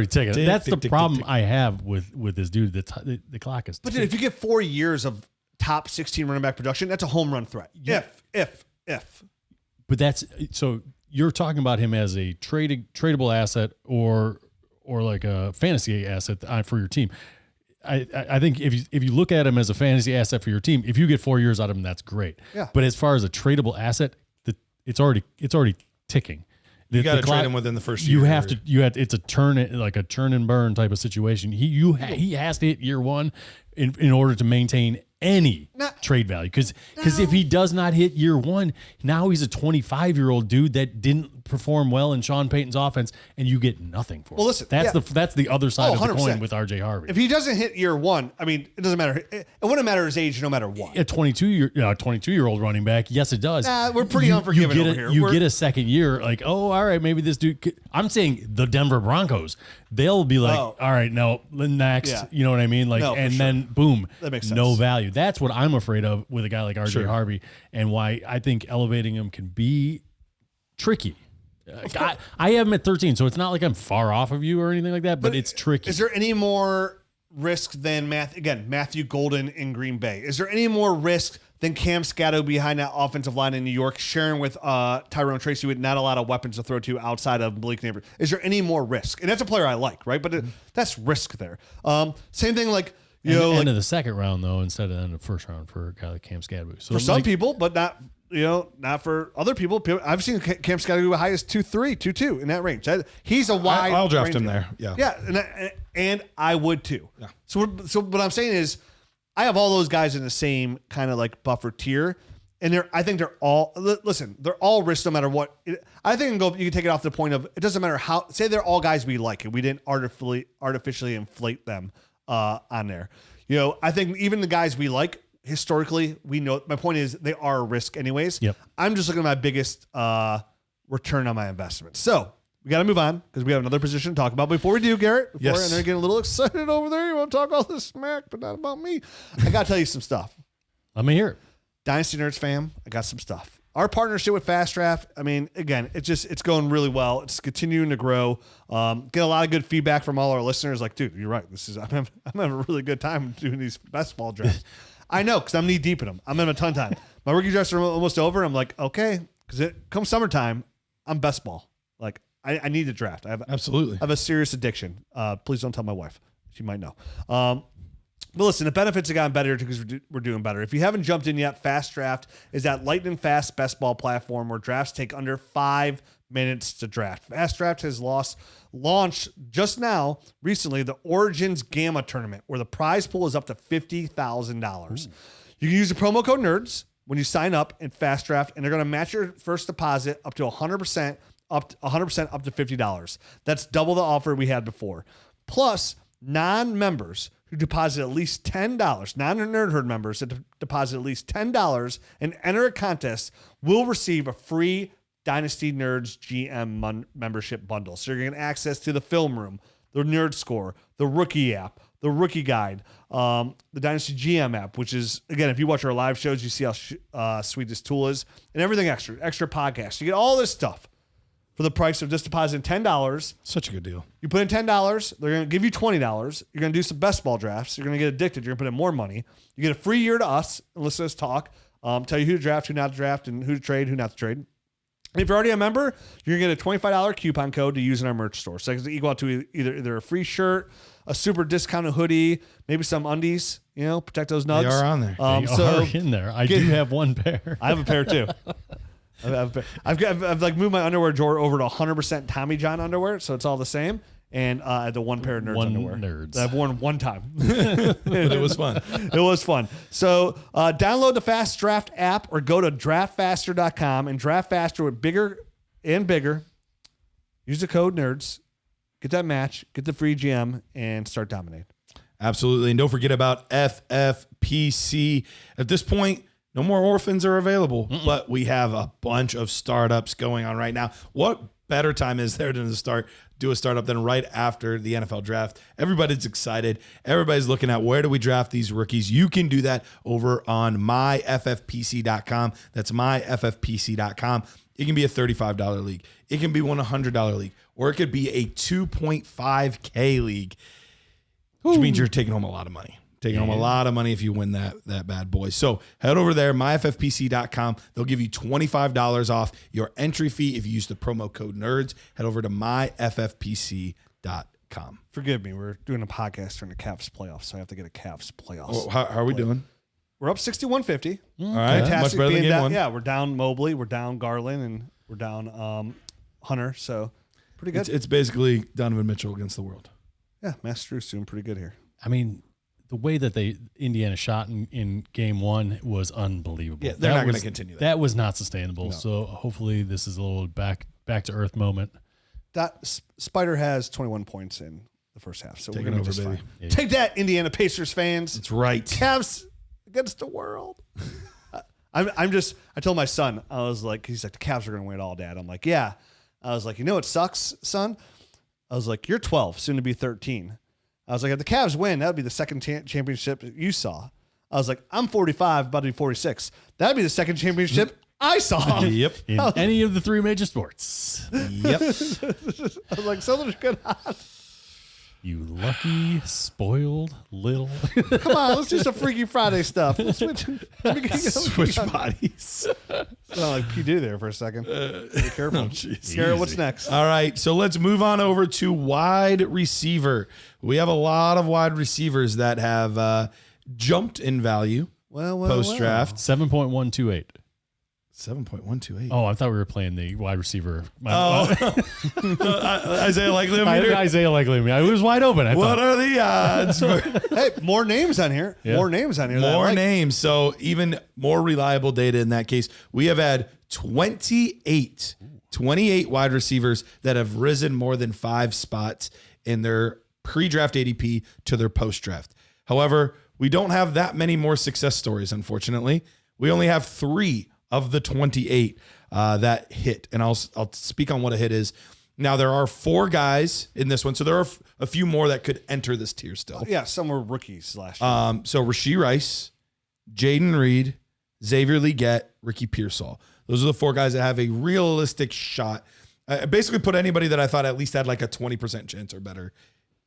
ticking. That's the problem I have with this dude. The clock is ticking. But dude, if you get 4 years of top 16 running back production, that's a home run threat. Yeah. If. But that's, so you're talking about him as a tradable asset or like a fantasy asset for your team. I think if you look at him as a fantasy asset for your team, if you get 4 years out of him, that's great. Yeah. But as far as a tradable asset, it's already ticking. You got to trade him within the first year. It's a turn and burn type of situation. He has to hit year one in order to maintain any trade value. Because if he does not hit year one, now he's a 25-year-old dude that didn't perform well in Sean Payton's offense, and you get nothing for it. Well, listen, that's the other side of the 100%. coin with RJ Harvey. If he doesn't hit year one, I mean, it doesn't matter. It wouldn't matter his age no matter what. A 22-year-old running back, yes, it does. We're pretty unforgiving over here. You get a second year, like, oh, all right, maybe this dude. I'm saying the Denver Broncos, they'll be like, all right, no, next. Yeah. You know what I mean? Like, No, and sure. then boom, That makes sense. no value. That's what I'm afraid of with a guy like RJ Harvey, and why I think elevating him can be tricky. I have him at 13, so it's not like I'm far off of you or anything like that, but it's tricky. Is there any more risk than Matthew Golden in Green Bay? Is there any more risk than Cam Scatterby behind that offensive line in New York, sharing with Tyrone Tracy with not a lot of weapons to throw to outside of Malik Neighbors? Is there any more risk? And that's a player I like, right? But that's risk there. Same thing like, end of the second round, though, instead of the end of the first round for a guy like Cam Scatterby. So for some people, but not for other people. I've seen Cam Scatterby as high as 2.3, 2.2 in that range. He's a wide. I'll draft range him there. Yeah. Yeah, and I would too. Yeah. So what I'm saying is, I have all those guys in the same kind of like buffer tier, and I think they're all they're all risks no matter what. I think you can take it off the point of it doesn't matter how. Say they're all guys we like, and we didn't artificially inflate them on there. I think even the guys we like. Historically, we know. My point is, they are a risk, anyways. Yep. I'm just looking at my biggest return on my investment. So we got to move on because we have another position to talk about. Before we do, Garrett, I know you're getting a little excited over there. You want to talk all this smack, but not about me. I got to tell you some stuff. Let me hear it. Dynasty Nerds fam, I got some stuff. our partnership with Fast Draft, I mean, again, it's going really well. It's continuing to grow. Get a lot of good feedback from all our listeners. Like, dude, you're right. I'm having a really good time doing these best ball drafts. I know, because I'm knee deep in them. I'm having a ton of time. My rookie drafts are almost over. I'm like, okay, because it comes summertime, I'm best ball. Like, I need to draft. Absolutely. I have a serious addiction. Please don't tell my wife. She might know. But listen, the benefits have gotten better because we're doing better. If you haven't jumped in yet, Fast Draft is that lightning fast best ball platform where drafts take under 5 minutes to draft. Fast Draft has launched just now, recently, the Origins Gamma Tournament, where the prize pool is up to $50,000. You can use the promo code NERDS when you sign up in Fast Draft, and they're going to match your first deposit up to 100%, up to $50. That's double the offer we had before. Plus, non-members who deposit at least $10, non-Nerd Herd members that deposit at least $10 and enter a contest will receive a free Dynasty Nerds GM membership bundle. So you're going to get access to the film room, the Nerd Score, the Rookie app, the Rookie Guide, the Dynasty GM app, which is, again, if you watch our live shows, you see how sweet this tool is, and everything extra podcasts. You get all this stuff for the price of just depositing $10. Such a good deal. You put in $10, they're going to give you $20. You're going to do some best ball drafts. You're going to get addicted. You're going to put in more money. You get a free year to us and listen to us talk, tell you who to draft, who not to draft, and who to trade, who not to trade. And if you're already a member, you're going to get a $25 coupon code to use in our merch store. So it's equal to either a free shirt, a super discounted hoodie, maybe some undies, protect those nugs. They are on there. They are in there. I do have one pair. I have a pair too. I've like moved my underwear drawer over to 100% Tommy John underwear, so it's all the same. And I had the one pair of Nerds underwear Nerds. that I've worn one time. But it was fun. It was fun. So download the Fast Draft app or go to draftfaster.com and draft faster with bigger and bigger. Use the code NERDS. Get that match. Get the free GM and start dominating. Absolutely. And don't forget about FFPC. At this point, no more orphans are available, but we have a bunch of startups going on right now. What better time is there to do a startup than right after the NFL draft? Everybody's excited. Everybody's looking at where do we draft these rookies. You can do that over on myffpc.com. That's myffpc.com. It can be a $35 league. It can be a $100 league, or it could be a 2.5K league, which means you're taking home a lot of money. Taking home a lot of money if you win that bad boy. So head over there, myffpc.com. They'll give you $25 off your entry fee if you use the promo code NERDS. Head over to myffpc.com. Forgive me. We're doing a podcast during the Cavs playoffs, so I have to get a Cavs playoffs. Oh, how are we doing? We're up 61-50. All right. Fantastic. Much better than game one. Yeah, we're down Mobley, we're down Garland, and we're down Hunter. So pretty good. It's basically Donovan Mitchell against the world. Yeah, Master's doing pretty good here. I mean, the way that Indiana shot in game one was unbelievable. Yeah, they're not going to continue that. That was not sustainable. No. So hopefully this is a little back to earth moment. That Spider has 21 points in the first half, so we're going to be just baby. fine. Yeah. Take that, Indiana Pacers fans. That's right. Cavs against the world. I told my son, I was like, he's like, the Cavs are going to win it all, Dad. I'm like, yeah. I was like, you know what sucks, son? I was like, you're 12, soon to be 13. I was like, if the Cavs win, that would be the second championship you saw. I was like, I'm 45, about to be 46. That would be the second championship I saw. Yep. In any of the three major sports. Yep. I was like, something's good on. You lucky, spoiled little. Come on, let's do some Freaky Friday stuff. Let's switch bodies. Like P. Diddy there for a second. Be careful. Garrett, what's next? All right, so let's move on over to wide receiver. We have a lot of wide receivers that have jumped in value post-draft. 7.128. 7.128. Oh, I thought we were playing the wide receiver. Isaiah Likely. Isaiah Likely. It was wide open. What are the odds? Hey, more names on here. Yeah. More names on here. More names. So even more reliable data in that case. We have had 28 wide receivers that have risen more than 5 spots in their pre-draft ADP to their post-draft. However, we don't have that many more success stories, unfortunately. We only have 3 of the 28 that hit. And I'll speak on what a hit is. Now, there are 4 guys in this one, so there are a few more that could enter this tier still. Yeah, some were rookies last year. So Rashee Rice, Jaden Reed, Xavier Legette, Ricky Pearsall. Those are the 4 guys that have a realistic shot. I basically put anybody that I thought at least had like a 20% chance or better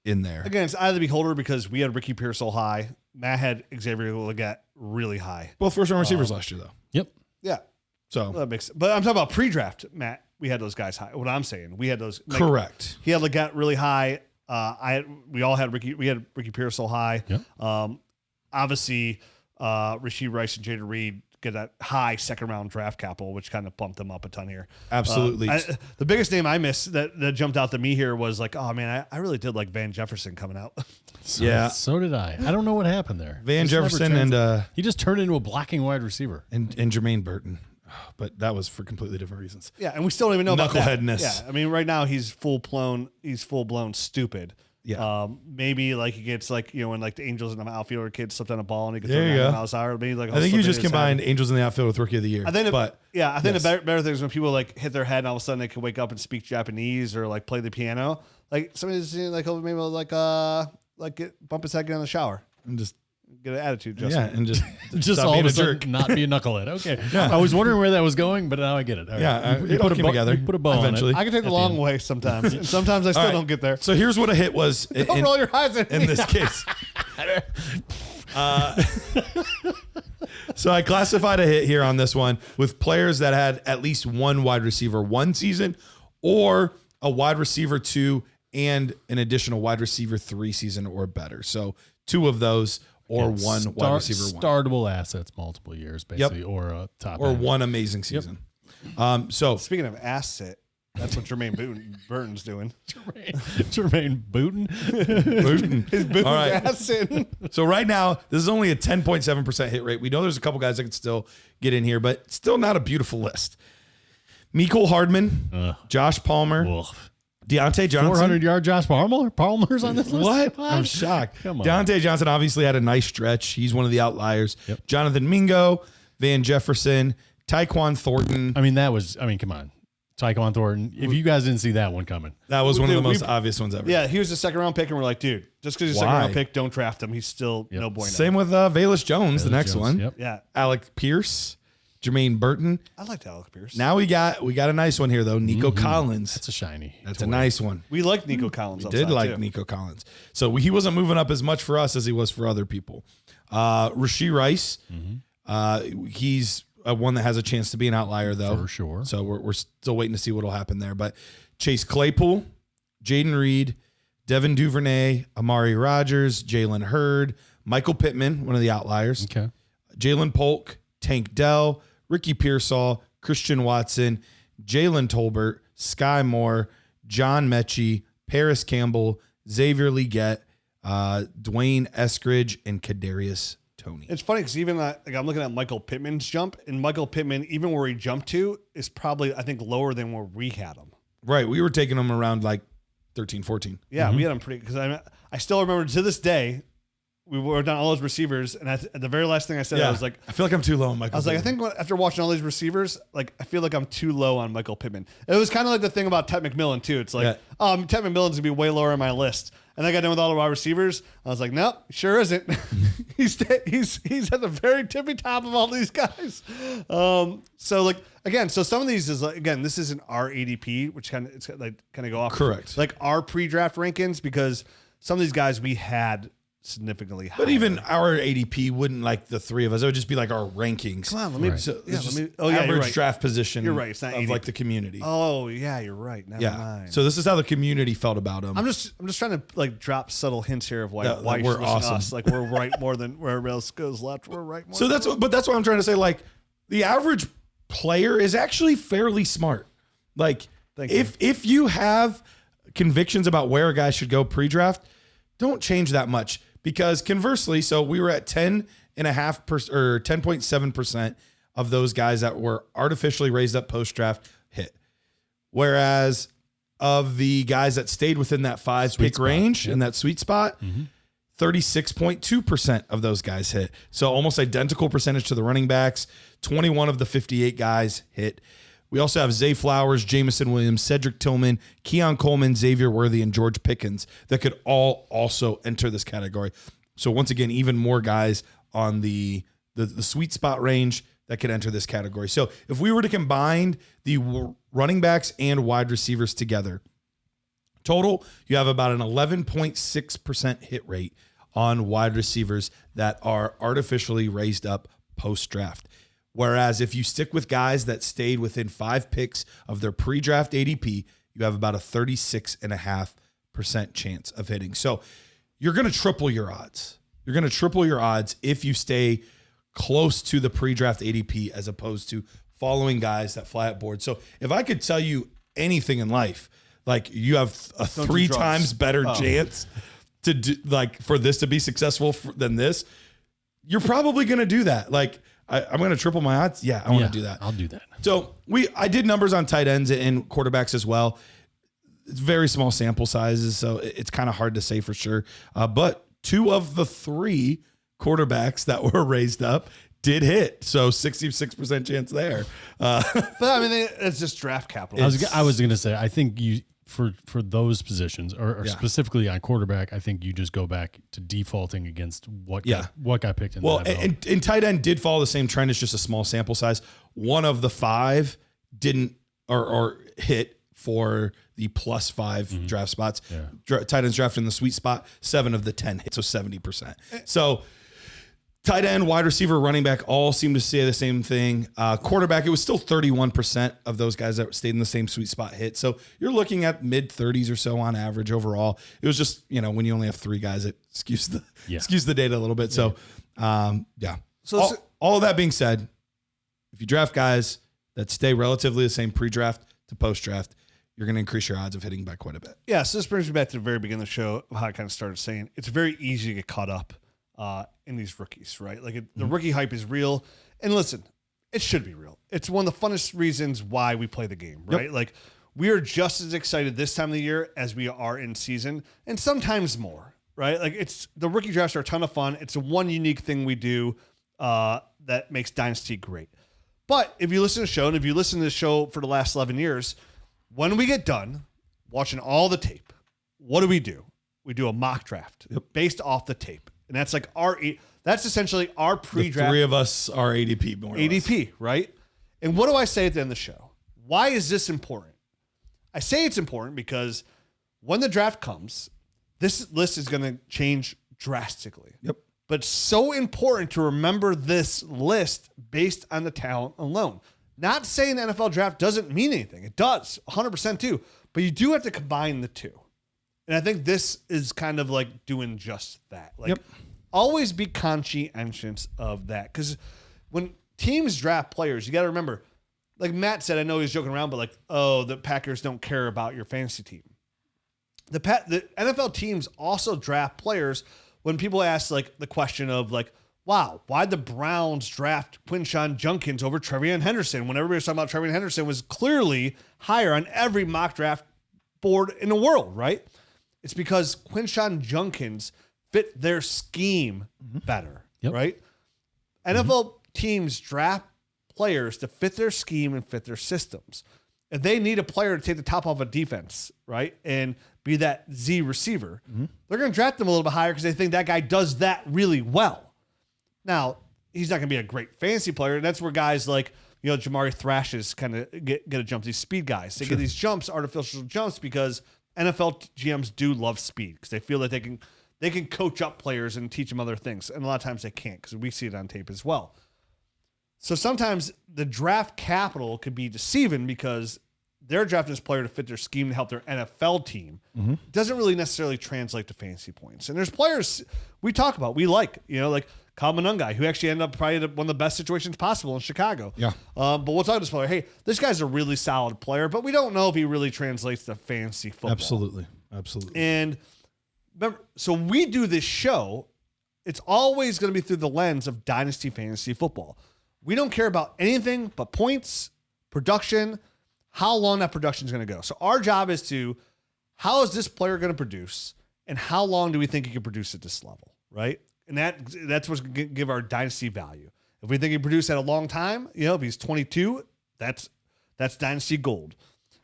in there. Again, it's eye of the beholder because we had Ricky Pearsall high. Matt had Xavier Leggett really high. Both first-round receivers last year, though. Yep. Yeah. So Well, that makes. But I'm talking about pre-draft, Matt. We had those guys high. What I'm saying, we had those. Like, correct. He had Leggett really high. We all had Ricky. We had Ricky Pearsall high. Yep. Obviously, Rashee Rice and Jaden Reed get that high second-round draft capital, which kind of bumped them up a ton here. Absolutely. The biggest name I missed that jumped out to me here was like, oh man, I really did like Van Jefferson coming out. So did I. I don't know what happened there. Van Jefferson he just turned into a blocking wide receiver. and Jermaine Burton. But that was for completely different reasons. Yeah, and we still don't even know about that. Knuckleheadness. Yeah, I mean, right now he's full blown stupid. Yeah. Maybe like he gets like, when like the Angels and the outfielder kid slipped on a ball and he gets There you 90 go. miles an hour. Maybe like I think you just combined Angels in the Outfield with Rookie of the Year. I think yes. the better thing is when people like hit their head and all of a sudden they can wake up and speak Japanese or like play the piano. Like somebody's like maybe like bump his head, get in the shower and just get an attitude. and just stop All being of a a sudden jerk. not be a knucklehead. Okay. I was wondering where that was going, but now I get it. All right. Yeah, You it all put a came bow- together you put a bow eventually. on it. I can take the long way sometimes, and sometimes I still All right. don't get there. So here's what a hit was Don't roll your eyes at in me. this case. So I classified a hit here on this one with players that had at least one wide receiver 1 season or a wide receiver 2 and an additional wide receiver 3 season or better. So 2 of those or one wide receiver 1. Startable assets, multiple years, basically, or a top Or end. one amazing season. So Speaking of asset, that's what Jermaine Burton's doing. Jermaine Booten. His Booton's All right. asset. So right now, this is only a 10.7% hit rate. We know there's a couple guys that could still get in here, but still not a beautiful list. Mecole Hardman, Josh Palmer, Wolf. Deontay Johnson. 400-yard Josh Palmer's on this list? What? I'm shocked. Come on. Deontay Johnson obviously had a nice stretch. He's one of the outliers. Yep. Jonathan Mingo, Van Jefferson, Tyquan Thornton. Come on. Tyquan Thornton. If you guys didn't see that one coming. That was one of the Dude, most obvious ones ever. Yeah, he was a second round pick, and we're like, dude, just because he's a second Why? round pick, don't draft him. He's still no bueno. Same with Velus Jones, the next Jones, one. Yep. Yeah, Alec Pierce, Jermaine Burton. I liked Alec Pierce. Now we got a nice one here though. Nico Collins. That's a shiny. That's a nice one. We liked Nico Collins. Did like too. Nico Collins. So he wasn't moving up as much for us as he was for other people. Rashee Rice, he's one that has a chance to be an outlier though. For sure. So we're still waiting to see what'll happen there. But Chase Claypool, Jaden Reed, Devin Duvernay, Amari Rogers, Jalen Hurd, Michael Pittman, one of the outliers. Okay. Jalen Polk, Tank Dell, Ricky Pearsall, Christian Watson, Jalen Tolbert, Sky Moore, John Mechie, Paris Campbell, Xavier Leggett, Dwayne Eskridge, and Kadarius Toney. It's funny because even I'm looking at Michael Pittman's jump, and Michael Pittman, even where he jumped to, is probably I think lower than where we had him. Right. We were taking him around like 13, 14. Yeah, we had him pretty because I still remember to this day. We were down all those receivers, and the very last thing I said, I was like, I feel like I'm too low on Michael. I was like, I think after watching all these receivers, like I feel like I'm too low on Michael Pittman. It was kind of like the thing about Ted McMillan too. It's like, Ted McMillan's gonna be way lower on my list. And I got done with all the wide receivers. I was like, nope, sure isn't. he's at the very tippy top of all these guys. So like again, so some of these is like, again, this isn't our ADP, which kind of go off Correct. like our pre-draft rankings because some of these guys we had significantly higher. But even our ADP wouldn't like the three of us. It would just be like our rankings. Come on, let me. Right. So Yeah, it's just let me. Oh yeah, you're average right. draft position. You're right, it's not of 80. like the community. Oh yeah, you're right. Never yeah. mind. So this is how the community felt about him. I'm just trying to like drop subtle hints here of why That you we're should listen to awesome. us. Like we're right more than where everybody else goes left. We're right more. So that's what I'm trying to say. Like the average player is actually fairly smart. Like Thank you. if you have convictions about where a guy should go pre-draft, don't change that much. Because conversely, so we were at 10.5% or 10.7% of those guys that were artificially raised up post-draft hit. Whereas of the guys that stayed within that 5 pick spot. range in that sweet spot, 36.2% of those guys hit. So almost identical percentage to the running backs. 21 of the 58 guys hit. We also have Zay Flowers, Jamison Williams, Cedric Tillman, Keon Coleman, Xavier Worthy, and George Pickens that could all also enter this category. So once again, even more guys on the sweet spot range that could enter this category. So if we were to combine the running backs and wide receivers together, total, you have about an 11.6% hit rate on wide receivers that are artificially raised up post-draft. Whereas if you stick with guys that stayed within 5 picks of their pre-draft ADP, you have about a 36.5% chance of hitting. So you're going to triple your odds. You're going to triple your odds if you stay close to the pre-draft ADP as opposed to following guys that fly up board. So if I could tell you anything in life, like you have a 3 times better chance to do, like for this to be successful than this, you're probably going to do that. Like I'm going to triple my odds. Yeah, I want to do that. I'll do that. So I did numbers on tight ends and quarterbacks as well. It's very small sample sizes, so it's kind of hard to say for sure. But 2 of the 3 quarterbacks that were raised up did hit. So 66% chance there. But I mean, it's just draft capital. I was going to say, I think you, for those positions or specifically on quarterback, I think you just go back to defaulting against what got picked in the NFL. And tight end did follow the same trend. It's just a small sample size. 1 of the 5 didn't or hit for the +5 draft spots. Yeah. Tight ends drafted in the sweet spot. 7 of the 10 hit, so 70%. So tight end, wide receiver, running back all seem to say the same thing. Quarterback, it was still 31% of those guys that stayed in the same sweet spot hit. So you're looking at mid-30s or so on average overall. It was just, when you only have 3 guys, it skews the data a little bit. So, So all of that being said, if you draft guys that stay relatively the same pre-draft to post-draft, you're going to increase your odds of hitting by quite a bit. Yeah, so this brings me back to the very beginning of the show, how I kind of started saying it's very easy to get caught up in these rookies, right? Like the rookie hype is real. And listen, it should be real. It's one of the funnest reasons why we play the game, right? Yep. Like we are just as excited this time of the year as we are in season, and sometimes more, right? Like the rookie drafts are a ton of fun. It's the one unique thing we do that makes Dynasty great. But if you listen to the show, and if you listen to the show for the last 11 years, when we get done watching all the tape, what do? We do a mock draft based off the tape. And that's like that's essentially our pre-draft. The 3 of us are ADP more or ADP, less. Right? And what do I say at the end of the show? Why is this important? I say it's important because when the draft comes, this list is going to change drastically. Yep. But it's so important to remember this list based on the talent alone. Not saying the NFL draft doesn't mean anything. It does, 100% too. But you do have to combine the 2. And I think this is kind of like doing just that. Like, always be conscientious of that. Because when teams draft players, you got to remember, like Matt said, I know he's joking around, but like, the Packers don't care about your fantasy team. The NFL teams also draft players when people ask like the question of like, wow, why'd the Browns draft Quinshon Judkins over Trevion Henderson when everybody was talking about Trevion Henderson was clearly higher on every mock draft board in the world, right? It's because Quinshon Judkins fit their scheme better, right? NFL teams draft players to fit their scheme and fit their systems. If they need a player to take the top off a defense, right, and be that Z receiver, they're going to draft them a little bit higher because they think that guy does that really well. Now, he's not going to be a great fantasy player. And that's where guys like, Jamari Thrashes kind of get a jump. These speed guys. They get these jumps, artificial jumps, because NFL GMs do love speed because they feel that they can coach up players and teach them other things. And a lot of times they can't because we see it on tape as well. So sometimes the draft capital could be deceiving because they're drafting this player to fit their scheme to help their NFL team. It doesn't really necessarily translate to fantasy points. And there's players we talk about, we like, like Kyle Monungai, who actually ended up probably one of the best situations possible in Chicago. Yeah. But we'll talk to this player. Hey, this guy's a really solid player, but we don't know if he really translates to fantasy football. Absolutely. And remember, so we do this show, it's always going to be through the lens of Dynasty Fantasy Football. We don't care about anything but points, production, how long that production is going to go. So our job is how is this player going to produce, and how long do we think he can produce at this level, right? And that's what's going to give our dynasty value. If we think he produced at a long time, if he's 22, that's dynasty gold.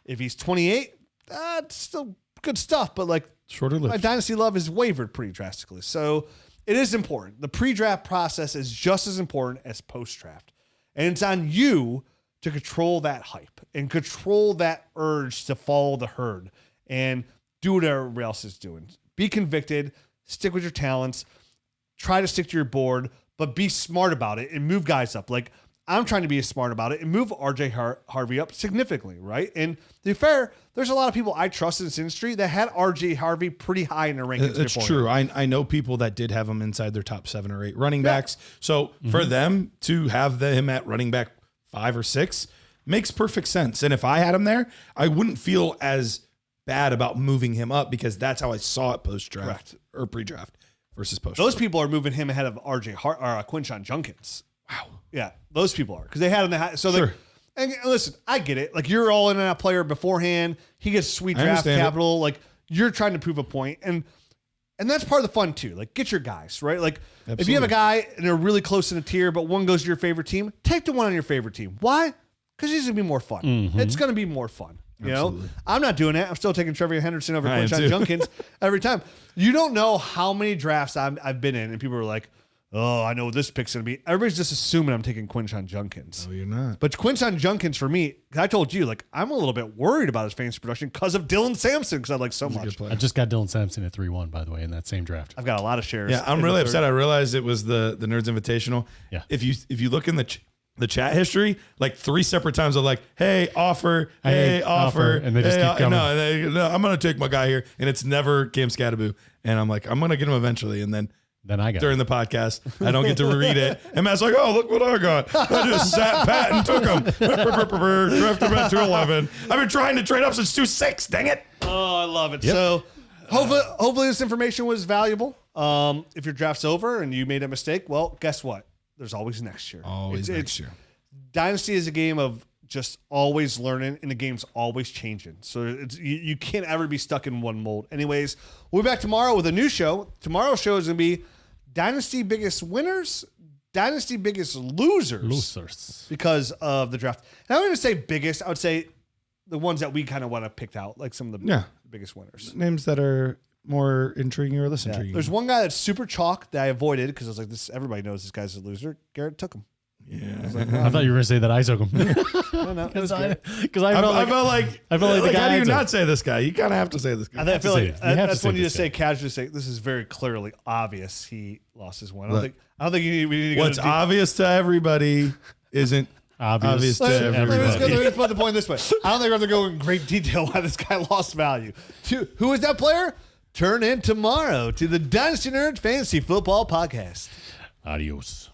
If he's 28, that's still good stuff, but like shorter lived. My dynasty love is wavered pretty drastically. So it is important. The pre-draft process is just as important as post-draft. And it's on you to control that hype and control that urge to follow the herd and do what everybody else is doing. Be convicted, stick with your talents, try to stick to your board, but be smart about it and move guys up. Like, I'm trying to be smart about it and move RJ Harvey up significantly, right? And to be fair, there's a lot of people I trust in this industry that had RJ Harvey pretty high in their rankings. That's true. I know people that did have him inside their top 7 or 8 running backs. So for them to have him at running back 5 or 6 makes perfect sense. And if I had him there, I wouldn't feel as bad about moving him up because that's how I saw it post-draft or pre-draft versus post-draft. Those people are moving him ahead of Quinshon Judkins. Wow. Yeah, those people are because they had him. So Sure. And listen, I get it. Like, you're all in on a player beforehand. He gets sweet draft capital. Like, you're trying to prove a point. And that's part of the fun too. Like, get your guys, right? Like, if you have a guy and they're really close in a tier, but one goes to your favorite team, take the one on your favorite team. Why? Because he's going to be more fun. It's going to be more fun. You know, I'm not doing it. I'm still taking Trevor Henderson over Quinshon Judkins every time. You don't know how many drafts I've been in, and people are like, "Oh, I know what this pick's going to be." Everybody's just assuming I'm taking Quinshon Judkins. No, you're not. But Quinshon Judkins, for me, I told you, like, I'm a little bit worried about his fantasy production because of Dylan Sampson, because I like so much. I just got Dylan Sampson at 3-1, by the way, in that same draft. I've got a lot of shares. Yeah, I'm really upset. I realized it was the Nerds Invitational. Yeah. If you look in the chat history, like 3 separate times, I'm like, "Hey, offer, hey, offer," and they just keep coming. No, I'm gonna take my guy here, and it's never Cam Scadaboo, and I'm like, I'm gonna get him eventually, and then I got during the podcast, I don't get to read it, and Matt's like, "Oh, look what I got! I just sat pat and took him, drafted him at 211. I've been trying to trade up since 2-6. Dang it!" Oh, I love it. So hopefully this information was valuable. If your draft's over and you made a mistake, well, guess what? There's always next year. Next year. Dynasty is a game of just always learning, and the game's always changing. So you can't ever be stuck in one mold. Anyways, we'll be back tomorrow with a new show. Tomorrow's show is going to be Dynasty Biggest Winners, Dynasty Biggest Losers. Because of the draft. And I'm going to say biggest. I would say the ones that we kind of want to pick out, like some of the biggest winners. Names that are more intriguing or less intriguing. There's one guy that's super chalk that I avoided because I was like, "This everybody knows this guy's a loser." Garrett took him. Yeah, I was like, I thought you were going to say that I took him. no, Because I I felt like the guy. How do you I not say this guy? You kind of have to say this guy. I feel like that's when you just this say casually, say this is very clearly obvious. He lost his one. I don't think we need to go What's obvious to everybody isn't obvious to everybody. Let me just put the point this way. I don't think we're going to go in great detail why this guy lost value. Who is that player? Turn in tomorrow to the Dynasty Nerds Fantasy Football Podcast. Adios.